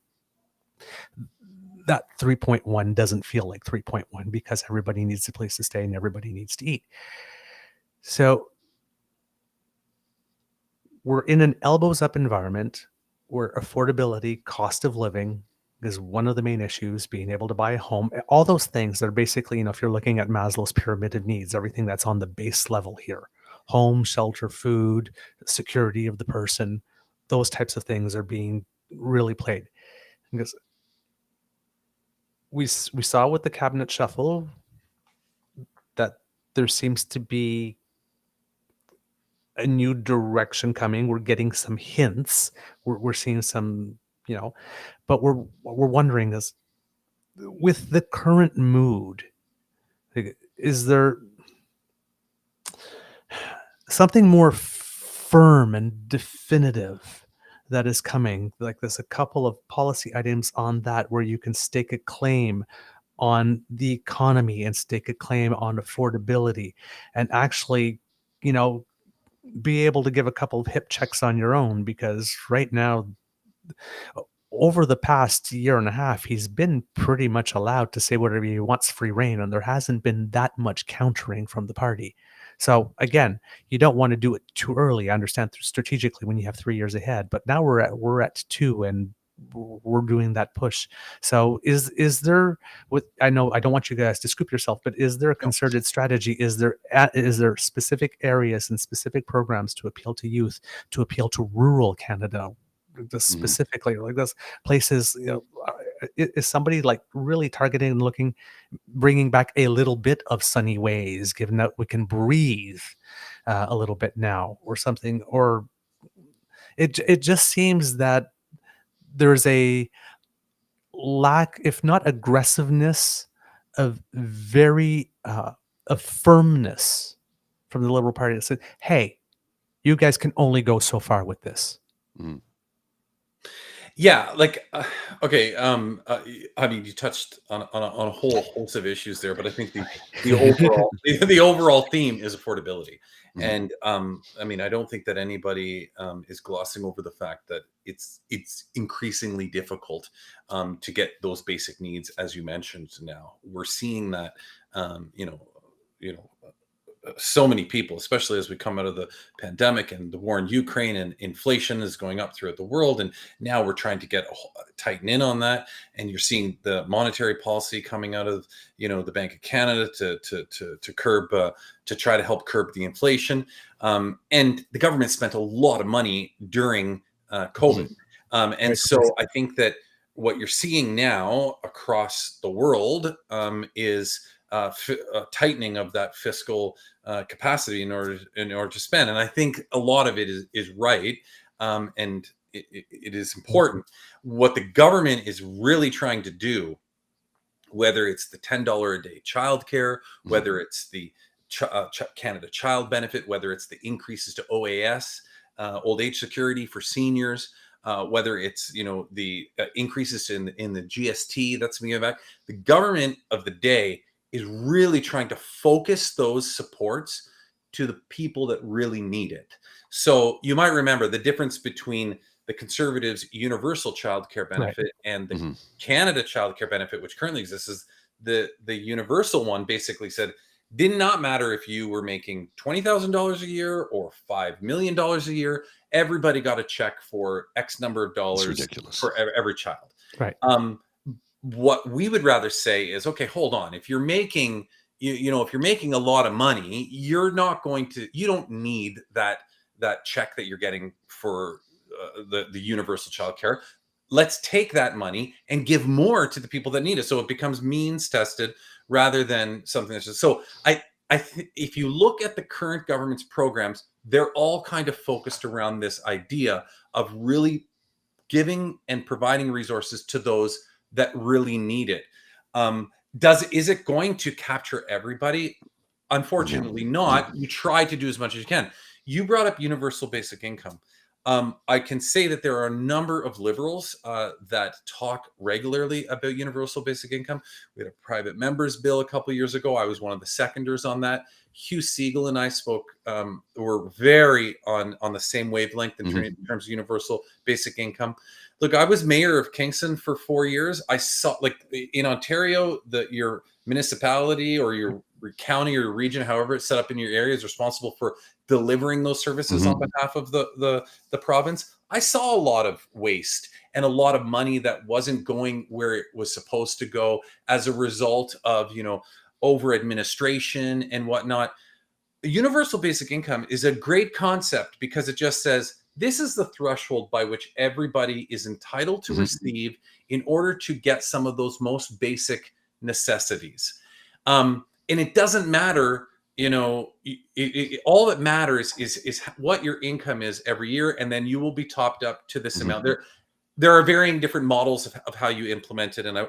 that 3.1 doesn't feel like 3.1 because everybody needs a place to stay and everybody needs to eat. So we're in an elbows up environment where affordability, cost of living, is one of the main issues, being able to buy a home, all those things that are basically, if you're looking at Maslow's pyramid of needs, everything that's on the base level here, home, shelter, food, security of the person, those types of things are being really played. Because we saw with the cabinet shuffle that there seems to be a new direction coming. We're getting some hints. We're seeing some, but we're wondering is, with the current mood, is there something more firm and definitive that is coming? Like there's a couple of policy items on that where you can stake a claim on the economy and stake a claim on affordability and actually, be able to give a couple of hip checks on your own, because right now, over the past year and a half, he's been pretty much allowed to say whatever he wants, free reign, and there hasn't been that much countering from the party. So again, you don't want to do it too early. I understand strategically when you have 3 years ahead, but now we're at 2, and we're doing that push. So is there, I know I don't want you guys to scoop yourself, but is there a concerted strategy? Is there specific areas and specific programs to appeal to youth, to appeal to rural Canada? Specifically, like those places, is somebody like really targeting and looking, bringing back a little bit of sunny ways, given that we can breathe a little bit now, or something? Or it just seems that there's a lack, if not aggressiveness, of very of firmness from the Liberal Party that said, "Hey, you guys can only go so far with this." Mm. Yeah, like, okay, I mean, you touched on a whole host of issues there, but I think the overall the overall theme is affordability. Mhm. And I mean, I don't think that anybody is glossing over the fact that it's increasingly difficult to get those basic needs, as you mentioned. Now we're seeing that, you know, so many people, especially as we come out of the pandemic and the war in Ukraine, and inflation is going up throughout the world. And now we're trying to tighten in on that. And you're seeing the monetary policy coming out of, the Bank of Canada to curb, to try to help curb the inflation. And the government spent a lot of money during COVID. And so I think that what you're seeing now across the world is tightening of that fiscal capacity in order to spend. And I think a lot of it is right, and it is important. What the government is really trying to do, whether it's the $10 a day childcare, whether it's the Canada Child Benefit, whether it's the increases to OAS, old age security for seniors, whether it's the increases in the GST that's being given back, the government of the day is really trying to focus those supports to the people that really need it. So you might remember the difference between the Conservatives' universal childcare benefit and the Canada Childcare Benefit, which currently exists. Is the universal one basically said, did not matter if you were making $20,000 a year or $5 million a year, everybody got a check for X number of dollars for every child. Right. What we would rather say is, okay, hold on. If you're making, if you're making a lot of money, you don't need that check that you're getting for the universal child care. Let's take that money and give more to the people that need it. So it becomes means tested rather than something that's just, so if you look at the current government's programs, they're all kind of focused around this idea of really giving and providing resources to those that really need it. Is it going to capture everybody? Unfortunately not. You try to do as much as you can. You brought up universal basic income. I can say that there are a number of Liberals that talk regularly about universal basic income. We had a private members bill a couple of years ago. I was one of the seconders on that. Hugh Siegel and I spoke, were very on the same wavelength in terms of universal basic income. Look, I was mayor of Kingston for 4 years. I saw, like, in Ontario, your municipality or your county or region, however it's set up in your area, is responsible for delivering those services on behalf of the province. I saw a lot of waste and a lot of money that wasn't going where it was supposed to go as a result of, over administration and whatnot. The universal basic income is a great concept because it just says this is the threshold by which everybody is entitled to receive in order to get some of those most basic necessities. And it doesn't matter, all that matters is what your income is every year, and then you will be topped up to this amount. There are varying different models of how you implement it, and I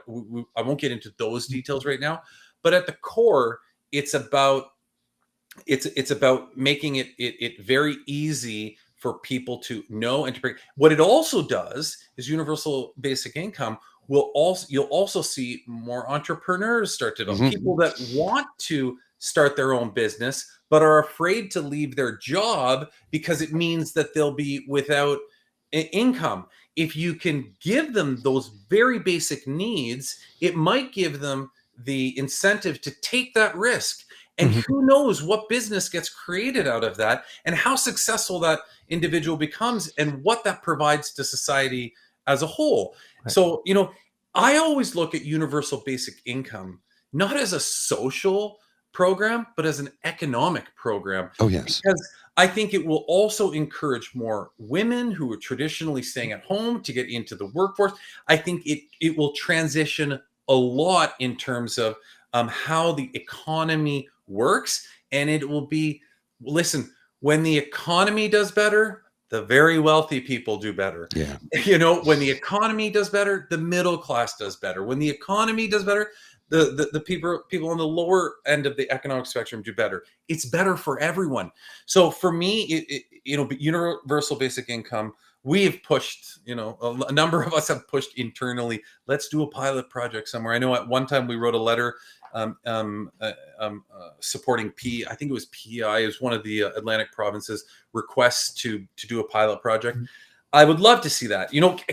won't get into those details right now. But at the core, it's about making it very easy for people to know and to break. What it also does is universal basic income you'll also see more entrepreneurs start to develop, people that want to start their own business but are afraid to leave their job because it means that they'll be without income. If you can give them those very basic needs, it might give them the incentive to take that risk. And who knows what business gets created out of that and how successful that individual becomes and what that provides to society as a whole. Right. So, I always look at universal basic income not as a social program, but as an economic program. Oh, yes. Because I think it will also encourage more women who are traditionally staying at home to get into the workforce. I think it will transition a lot in terms of how the economy works. And it will be, listen, when the economy does better, the very wealthy people do better. Yeah. When the economy does better, the middle class does better. When the economy does better, the people on the lower end of the economic spectrum do better. It's better for everyone. So for me, universal basic income, we have pushed, a number of us have pushed internally. Let's do a pilot project somewhere. I know at one time we wrote a letter supporting I think it was PEI, is one of the Atlantic provinces, requests to do a pilot project. I would love to see that.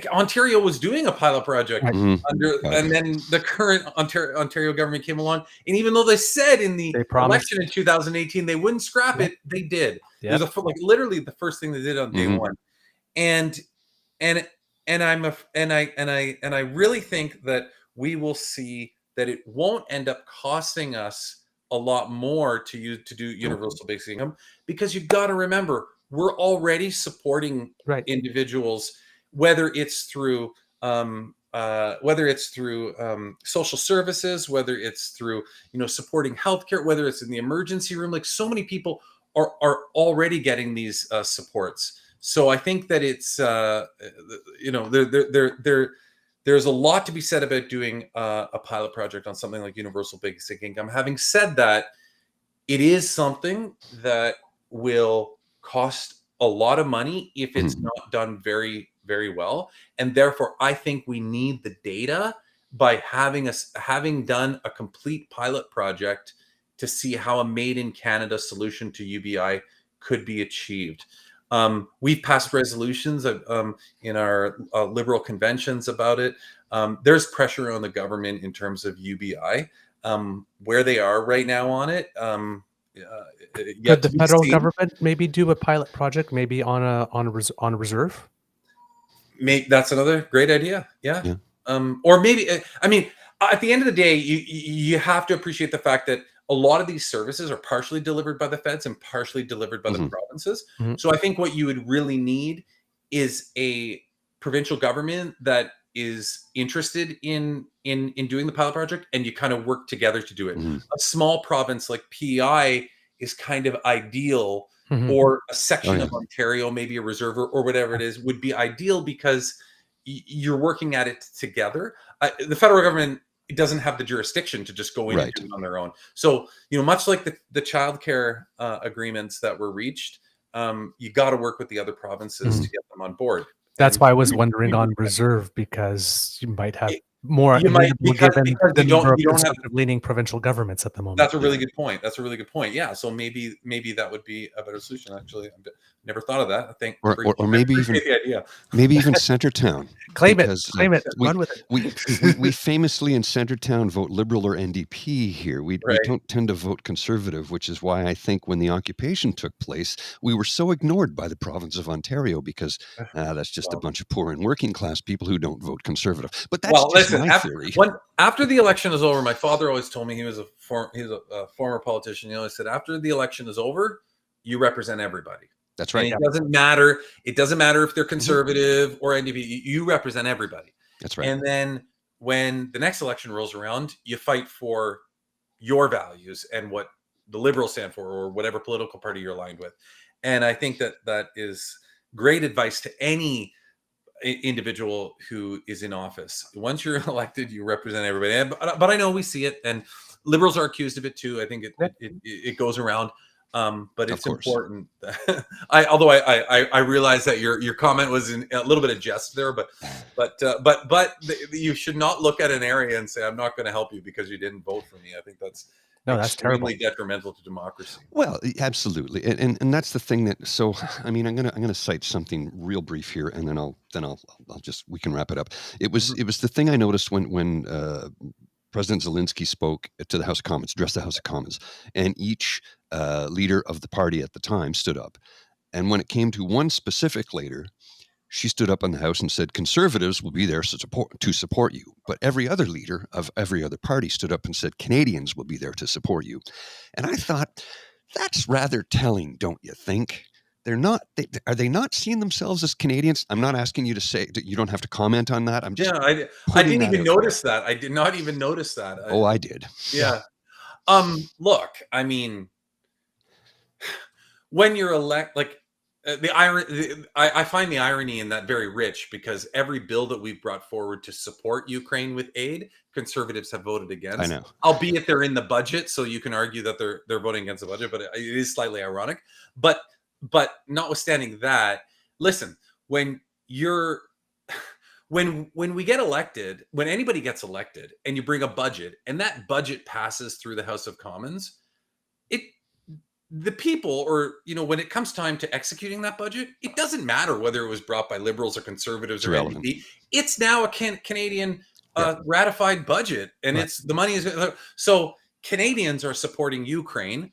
Ontario was doing a pilot project and then the current Ontario government came along, and even though they said in the election in 2018 they wouldn't scrap it, they did. It was literally the first thing they did on day one. And I really think that we will see that it won't end up costing us a lot more to do universal basic income, because you've got to remember, we're already supporting individuals, whether it's through social services, whether it's through supporting healthcare, whether it's in the emergency room. Like, so many people are already getting these supports. So I think that it's there's a lot to be said about doing a pilot project on something like universal basic income. Having said that, it is something that will cost a lot of money if it's not done very, very well. And therefore, I think we need the data by having done a complete pilot project to see how a made in Canada solution to UBI could be achieved. We've passed resolutions in our Liberal conventions about it. There's pressure on the government in terms of UBI, where they are right now on it. Could the federal government maybe do a pilot project, maybe on a reserve? That's another great idea. Yeah. Or maybe, at the end of the day, you have to appreciate the fact that a lot of these services are partially delivered by the feds and partially delivered by the provinces. So I think what you would really need is a provincial government that is interested in doing the pilot project, and you kind of work together to do it. A small province like PEI is kind of ideal, or a section of Ontario, maybe a reserve or whatever it is, would be ideal because you're working at it together. The federal government, it doesn't have the jurisdiction to just go in and do it on their own. So, much like the childcare agreements that were reached, you got to work with the other provinces to get them on board. That's why I was wondering on reserve, because you might have more given the number of conservative-leaning provincial governments at the moment. That's a really good point. Yeah. So maybe that would be a better solution. Actually, Never thought of that. I think or maybe even the idea. maybe even Centertown. Claim it. because, Claim it. we, Run with it. we famously in Centertown vote Liberal or NDP here. We Right. don't tend to vote Conservative, which is why I think when the occupation took place, we were so ignored by the province of Ontario because that's just a bunch of poor and working class people who don't vote Conservative. But that's just my theory. After the election is over, my father always told me, he was a former politician. He always said, after the election is over, you represent everybody. That's right. And it doesn't matter. It doesn't matter if they're Conservative or NDP. You represent everybody. That's right. And then when the next election rolls around, you fight for your values and what the Liberals stand for, or whatever political party you're aligned with. And I think that is great advice to any individual who is in office. Once you're elected, you represent everybody. But I know we see it, and Liberals are accused of it too. I think it goes around. But it's important. Although I realize that your comment was in a little bit of jest there, but you should not look at an area and say, I'm not going to help you because you didn't vote for me. I think that's extremely detrimental to democracy. Well, absolutely, and that's the thing that. So, I mean, I'm gonna cite something real brief here, and then I'll just we can wrap it up. It was the thing I noticed when President Zelensky spoke to the House of Commons, addressed the House of Commons, and each leader of the party at the time stood up. And when it came to one specific leader, she stood up in the House and said, Conservatives will be there to support you. But every other leader of every other party stood up and said, Canadians will be there to support you. And I thought, that's rather telling, don't you think? They're not. Are they not seeing themselves as Canadians? I'm not asking you to say. You don't have to comment on that. I'm just. Yeah, I didn't even notice that. I did not even notice that. Oh, I did. Yeah. Look, I mean, when you're the irony, I find the irony in that very rich, because every bill that we've brought forward to support Ukraine with aid, Conservatives have voted against. I know, albeit they're in the budget, so you can argue that they're voting against the budget, but it is slightly ironic. But notwithstanding that, listen, when we get elected, when anybody gets elected and you bring a budget and that budget passes through the House of Commons, the people, or, when it comes time to executing that budget, it doesn't matter whether it was brought by Liberals or Conservatives or NDP. It's now a Canadian ratified budget, and right. the money is, so Canadians are supporting Ukraine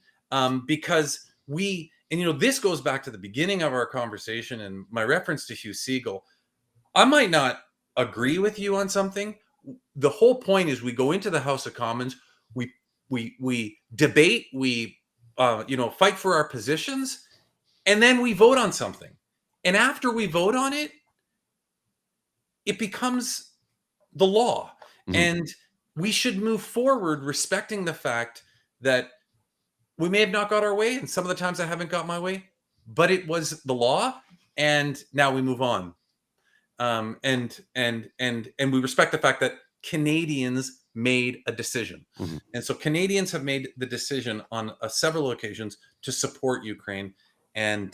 because this goes back to the beginning of our conversation and my reference to Hugh Segal. I might not agree with you on something. The whole point is we go into the House of Commons, we debate, we fight for our positions, and then we vote on something. And after we vote on it, it becomes the law. Mm-hmm. And we should move forward respecting the fact that we may have not got our way, and some of the times I haven't got my way, but it was the law, and now we move on. And we respect the fact that Canadians made a decision. Mm-hmm. And so Canadians have made the decision on several occasions to support Ukraine. And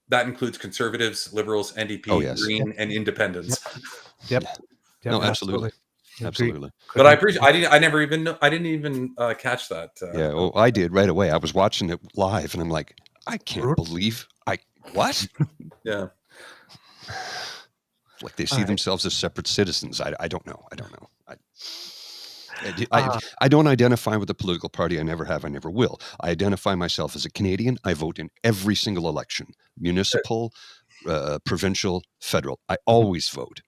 that includes Conservatives, Liberals, NDP, Green, and Independents. Yep. No, absolutely. Absolutely. But I appreciate. I didn't even catch that. I did right away. I was watching it live, and I'm like, I can't believe what? Yeah. Like they see themselves as separate citizens. I don't know. I don't identify with a political party. I never have. I never will. I identify myself as a Canadian. I vote in every single election, municipal, provincial, federal. I always vote.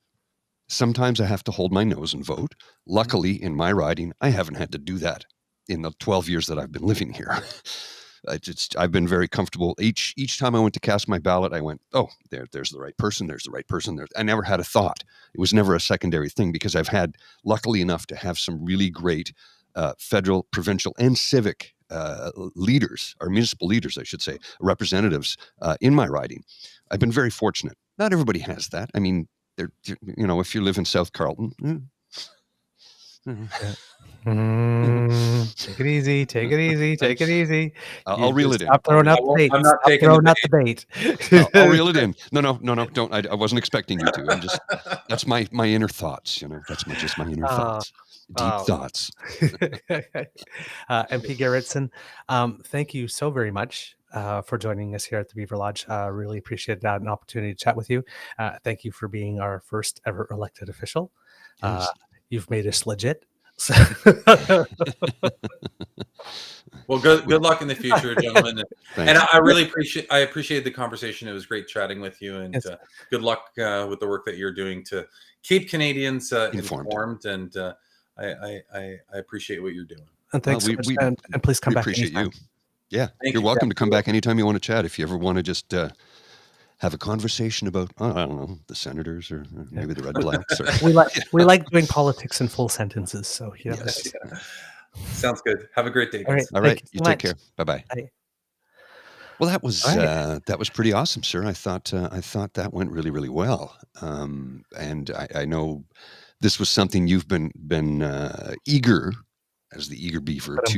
Sometimes I have to hold my nose and vote. Luckily, in my riding, I haven't had to do that in the 12 years that I've been living here. I've been very comfortable. Each time I went to cast my ballot, I went, oh, there's the right person. There's the right person. I never had a thought. It was never a secondary thing, because I've had, luckily enough, to have some really great federal, provincial, and civic leaders, or municipal leaders, I should say, representatives in my riding. I've been very fortunate. Not everybody has that. I mean, if you live in South Carlton, take it easy. Take it easy. I'll reel it in. Stop throwing out the bait. I'm not taking the bait. I'll reel it in. No, don't. I wasn't expecting you to. I'm just. That's my inner thoughts. That's just my inner thoughts. Deep thoughts. MP Gerretsen, thank you so very much for joining us here at the Beaver Lodge. Really appreciate that, an opportunity to chat with you. Thank you for being our first ever elected official. Yes. You've made us legit. So Well, good luck in the future, gentlemen. Thanks. And I really appreciate the conversation. It was great chatting with you, and Yes. good luck with the work that you're doing to keep Canadians Informed. And I appreciate what you're doing. And thanks Well, so much. And please come we back appreciate anytime. you. Yeah, Thank you're you. welcome to come back anytime you want to chat. If you ever want to just have a conversation about, I don't know, the Senators or maybe the Red Blacks. Or, We like doing politics in full sentences. So yes. Sounds good. Have a great day, All right. guys. All Thank right. you You so take much. care. Bye-bye. Bye. Well, that was All right. that was pretty awesome, sir. I thought that went really, really well. And I know this was something you've been eager, as the eager beaver, But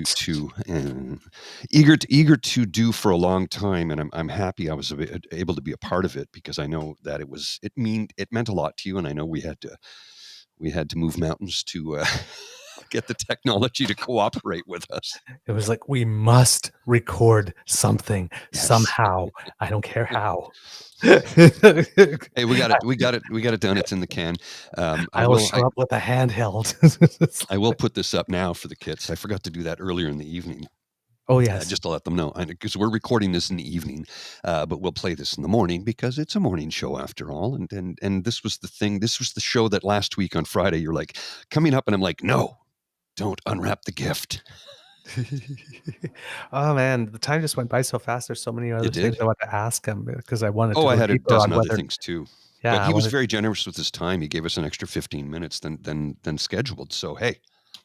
eager to do for a long time. And I'm happy I was able to be a part of it, because I know that it meant a lot to you, and I know we had to move mountains to get the technology to cooperate with us. it was like, we must record something Yes. somehow. I don't care how. Hey, we got it done. It's in the can. I will show up with a handheld. I will put this up now for the kids. I forgot to do that earlier in the evening. Oh yes. Just to let them know, because we're recording this in the evening, but we'll play this in the morning because it's a morning show after all. And this was the thing. This was the show that last week on Friday you're like coming up, and I'm like, no, don't unwrap the gift. Oh man, the time just went by so fast. There's so many other things I want to ask him, because I wanted to I go had a deeper on dozen other whether. things too. Yeah, But he was very generous with his time. He gave us an extra 15 minutes than scheduled. So hey,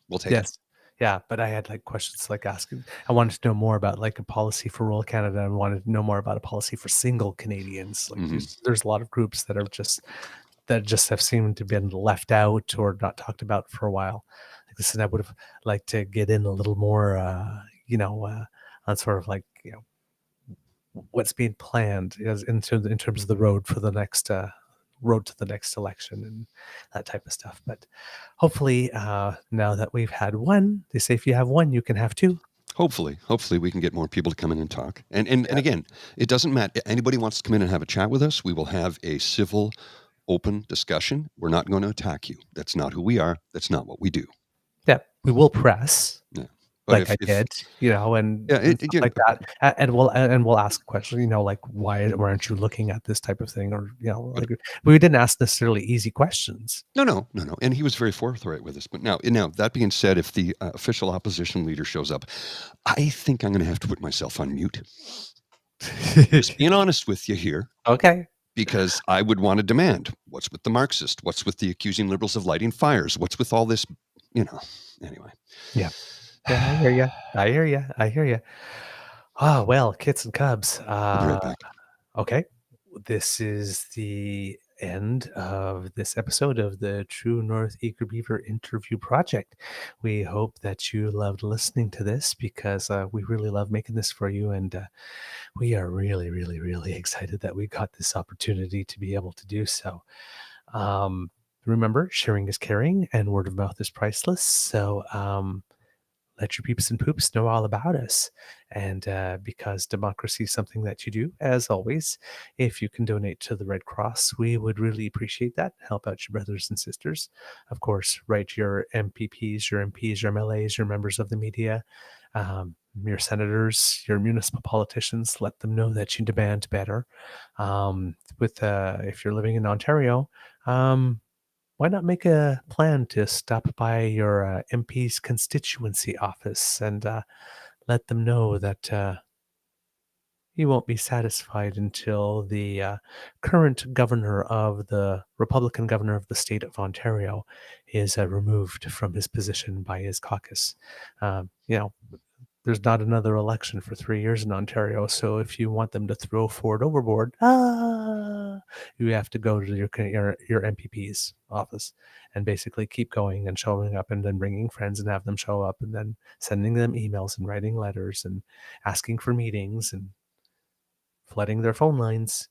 we'll take it. Yeah, but I had like questions like asking. I wanted to know more about like a policy for rural Canada, and wanted to know more about a policy for single Canadians. Like there's a lot of groups that just have seemed to been left out or not talked about for a while. Like this, and I would have liked to get in a little more, on sort of like what's being planned in terms of the road for the next road to the next election and that type of stuff. But hopefully, now that we've had one, they say if you have one, you can have two. Hopefully we can get more people to come in and talk. And again, it doesn't matter. Anybody wants to come in and have a chat with us, we will have a civil, open discussion. We're not going to attack you. That's not who we are. That's not what we do. Yeah, we will press. Yeah. But I did, and stuff like that, and we'll ask questions, like why aren't you looking at this type of thing, or like we didn't ask necessarily easy questions. No, and he was very forthright with us. But now that being said, if the official opposition leader shows up, I think I'm going to have to put myself on mute. Just being honest with you here, okay? Because I would want to demand what's with the Marxist, what's with the accusing liberals of lighting fires, what's with all this, Anyway. Yeah. Yeah, I hear you. Oh, well, kits and cubs. We'll be right back. Okay. This is the end of this episode of the True North Eager Beaver interview project. We hope that you loved listening to this, because we really love making this for you. And we are really, really, really excited that we got this opportunity to be able to do so. Remember, sharing is caring and word of mouth is priceless. So, let your peeps and poops know all about us. And because democracy is something that you do, as always, if you can donate to the Red Cross, we would really appreciate that. Help out your brothers and sisters. Of course, write your MPPs, your MPs, your MLAs, your members of the media, your senators, your municipal politicians. Let them know that you demand better. If you're living in Ontario, why not make a plan to stop by your MP's constituency office and let them know that you won't be satisfied until the current Republican governor of the state of Ontario is removed from his position by his caucus. There's not another election for 3 years in Ontario, so if you want them to throw Ford overboard, you have to go to your MPP's office and basically keep going and showing up, and then bringing friends and have them show up, and then sending them emails and writing letters and asking for meetings and flooding their phone lines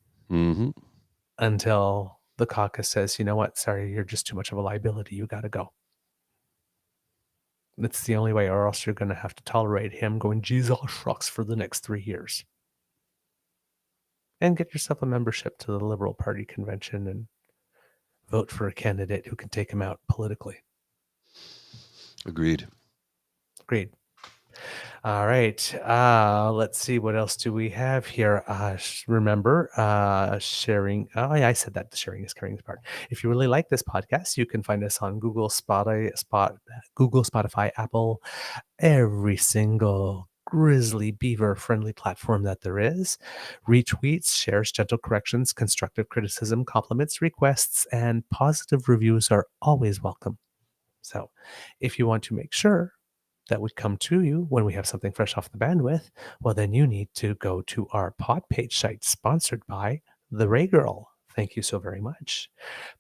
until the caucus says, you know what, sorry, you're just too much of a liability. You got to go. It's the only way, or else you're going to have to tolerate him going Jesus shucks for the next 3 years. and get yourself a membership to the Liberal Party convention and vote for a candidate who can take him out politically. Agreed. All right. Let's see. What else do we have here? Remember, sharing. Oh, yeah, I said that the sharing is caring part. If you really like this podcast, you can find us on Google, Spotify, Apple, every single grizzly beaver friendly platform that there is. Retweets, shares, gentle corrections, constructive criticism, compliments, requests, and positive reviews are always welcome. So if you want to make sure that would come to you when we have something fresh off the bandwidth, well, then you need to go to our Podpage site sponsored by The Ray Girl. Thank you so very much.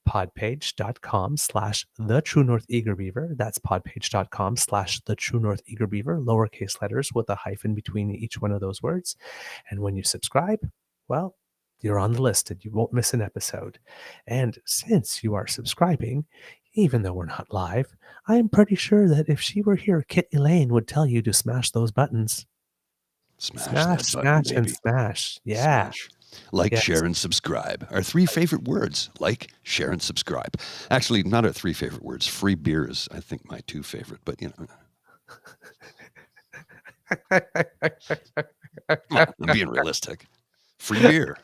Podpage.com/The True North Eager Beaver. That's podpage.com/The True North Eager Beaver, lowercase letters with a hyphen between each one of those words. And when you subscribe, well, you're on the list and you won't miss an episode. And since you are subscribing, even though we're not live, I am pretty sure that if she were here, Kit Elaine would tell you to smash those buttons. Smash that button, And baby. smash. Yeah. Smash. Like, Yes. share, and subscribe. Our 3 favorite words. Like, share, and subscribe. Actually, not our 3 favorite words. Free beer is, I think, my 2 favorite. But, I'm being realistic. Free beer.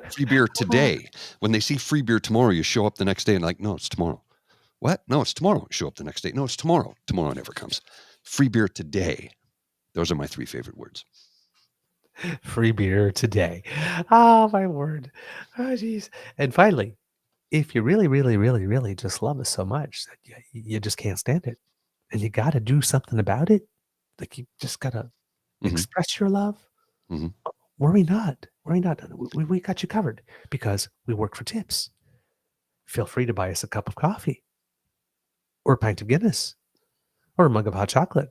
Free beer today. When they see free beer tomorrow, you show up the next day and like, no, it's tomorrow. What? No, it's tomorrow. Show up the next day. No, it's tomorrow. Tomorrow never comes. Free beer today. Those are my 3 favorite words. Free beer today. Oh, my word. Oh, geez. And finally, if you really, really, really, really just love us so much that you just can't stand it and you got to do something about it, like you just got to express your love, worry not. We got you covered because we work for tips. Feel free to buy us a cup of coffee or a pint of Guinness or a mug of hot chocolate.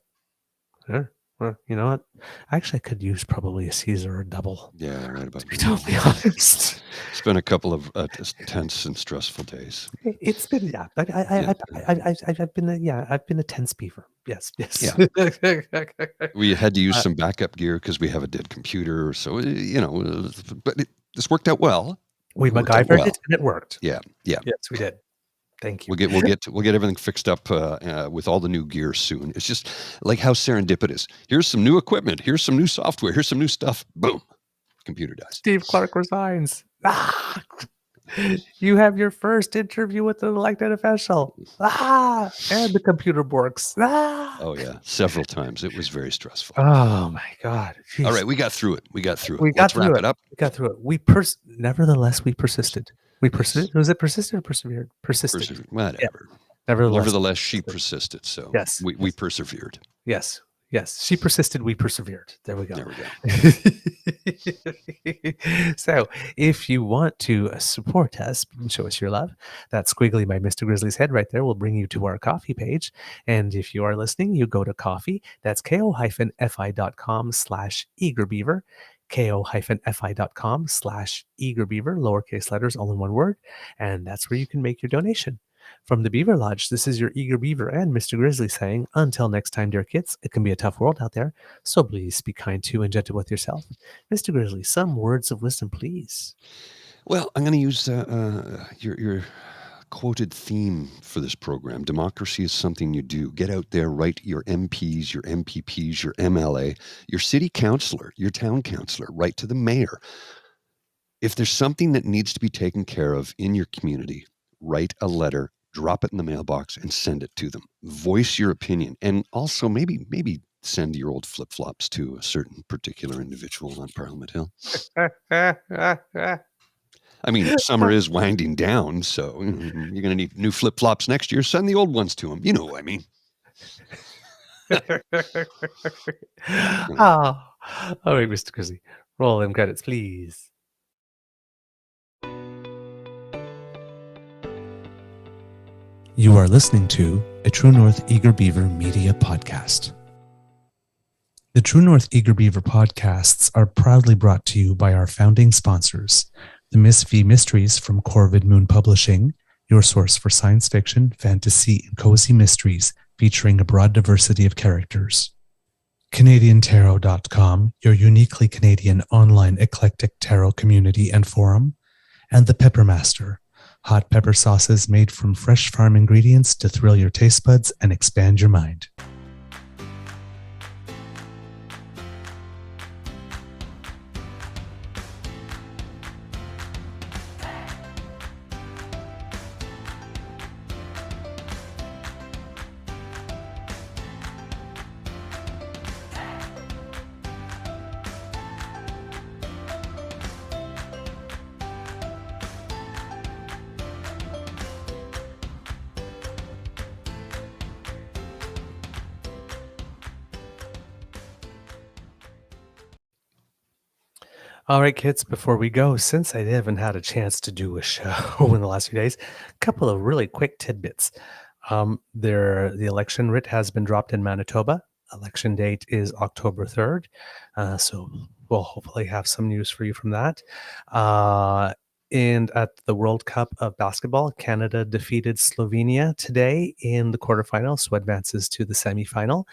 Or, you know what? Actually, I could use probably a Caesar or a double. Yeah, right about To be totally honest. It's been a couple of tense and stressful days. It's been, yeah. I've been a tense beaver. Yes. Yeah. We had to use some backup gear because we have a dead computer. So, but this worked out well. We MacGyvered it and it worked. Yeah. Yes, we did. Thank you. We'll get everything fixed up with all the new gear soon. It's just like how serendipitous. Here's some new equipment. Here's some new software. Here's some new stuff. Boom. Computer dies. Steve Clark resigns. You have your first interview with an elected official. And the computer works. Oh, yeah. Several times. It was very stressful. Oh, my God. Jeez. All right. We got through it. Let's wrap it up. We got through it. Nevertheless, we persisted. We persisted. Was it persisted or persevered? Persisted. Whatever. Yeah. Nevertheless, she persisted. So yes, we persevered. Yes. She persisted. We persevered. There we go. So if you want to support us and show us your love, that squiggly by Mr. Grizzly's head right there will bring you to our coffee page. And if you are listening, you go to coffee. That's ko-fi.com/eagerbeaver. ko-fi.com/eagerbeaver, lowercase letters, all in one word. And that's where you can make your donation. From the Beaver Lodge, this is your Eager Beaver and Mr. Grizzly saying, until next time, dear kids, it can be a tough world out there, so please be kind to and gentle with yourself. Mr. Grizzly, some words of wisdom, please. Well, I'm going to use your quoted theme for this program. Democracy is something you do. Get out there, write your MPs, your MPPs, your MLA, your city councillor, your town councillor, write to the mayor. If there's something that needs to be taken care of in your community, write a letter, drop it in the mailbox, and send it to them. Voice your opinion. And also maybe send your old flip-flops to a certain particular individual on Parliament Hill. I mean, summer is winding down, so you're going to need new flip-flops next year. Send the old ones to them. You know what I mean. All right, Mr. Grizzly. Roll them credits, please. You are listening to a True North Eager Beaver Media Podcast. The True North Eager Beaver podcasts are proudly brought to you by our founding sponsors, the Miss V Mysteries from Corvid Moon Publishing, your source for science fiction, fantasy, and cozy mysteries featuring a broad diversity of characters. CanadianTarot.com, your uniquely Canadian online eclectic tarot community and forum, and The Pepper Master, hot pepper sauces made from fresh farm ingredients to thrill your taste buds and expand your mind. All right, kids, before we go, since I haven't had a chance to do a show in the last few days, a couple of really quick tidbits. The election writ has been dropped in Manitoba. Election date is October 3rd. So we'll hopefully have some news for you from that. And at the World Cup of Basketball, Canada defeated Slovenia today in the quarterfinal, so advances to the semifinal.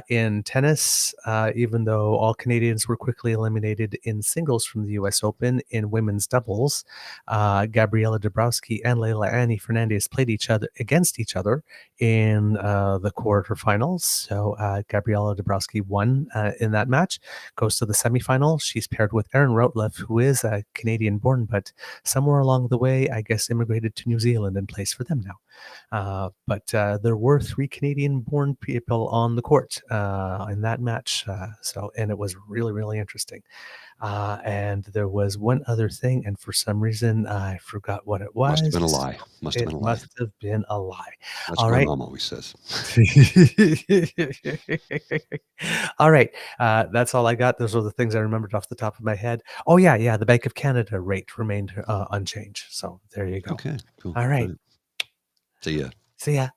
In tennis, even though all Canadians were quickly eliminated in singles from the U.S. Open, in women's doubles, Gabriela Dabrowski and Leila Annie Fernandez played against each other in the quarterfinals. So Gabriela Dabrowski won in that match, goes to the semifinal. She's paired with Erin Routliffe, who is Canadian-born, but somewhere along the way, I guess, immigrated to New Zealand and plays for them now. But there were 3 Canadian-born people on the court in that match. And it was really, really interesting. And there was one other thing, and for some reason, I forgot what it was. Must have been a lie. Must have It been a lie. must have been a lie. That's All what my right. mom always says. All right. That's all I got. Those are the things I remembered off the top of my head. Oh, yeah. The Bank of Canada rate remained unchanged. So there you go. Okay, cool. All right. See ya. See ya.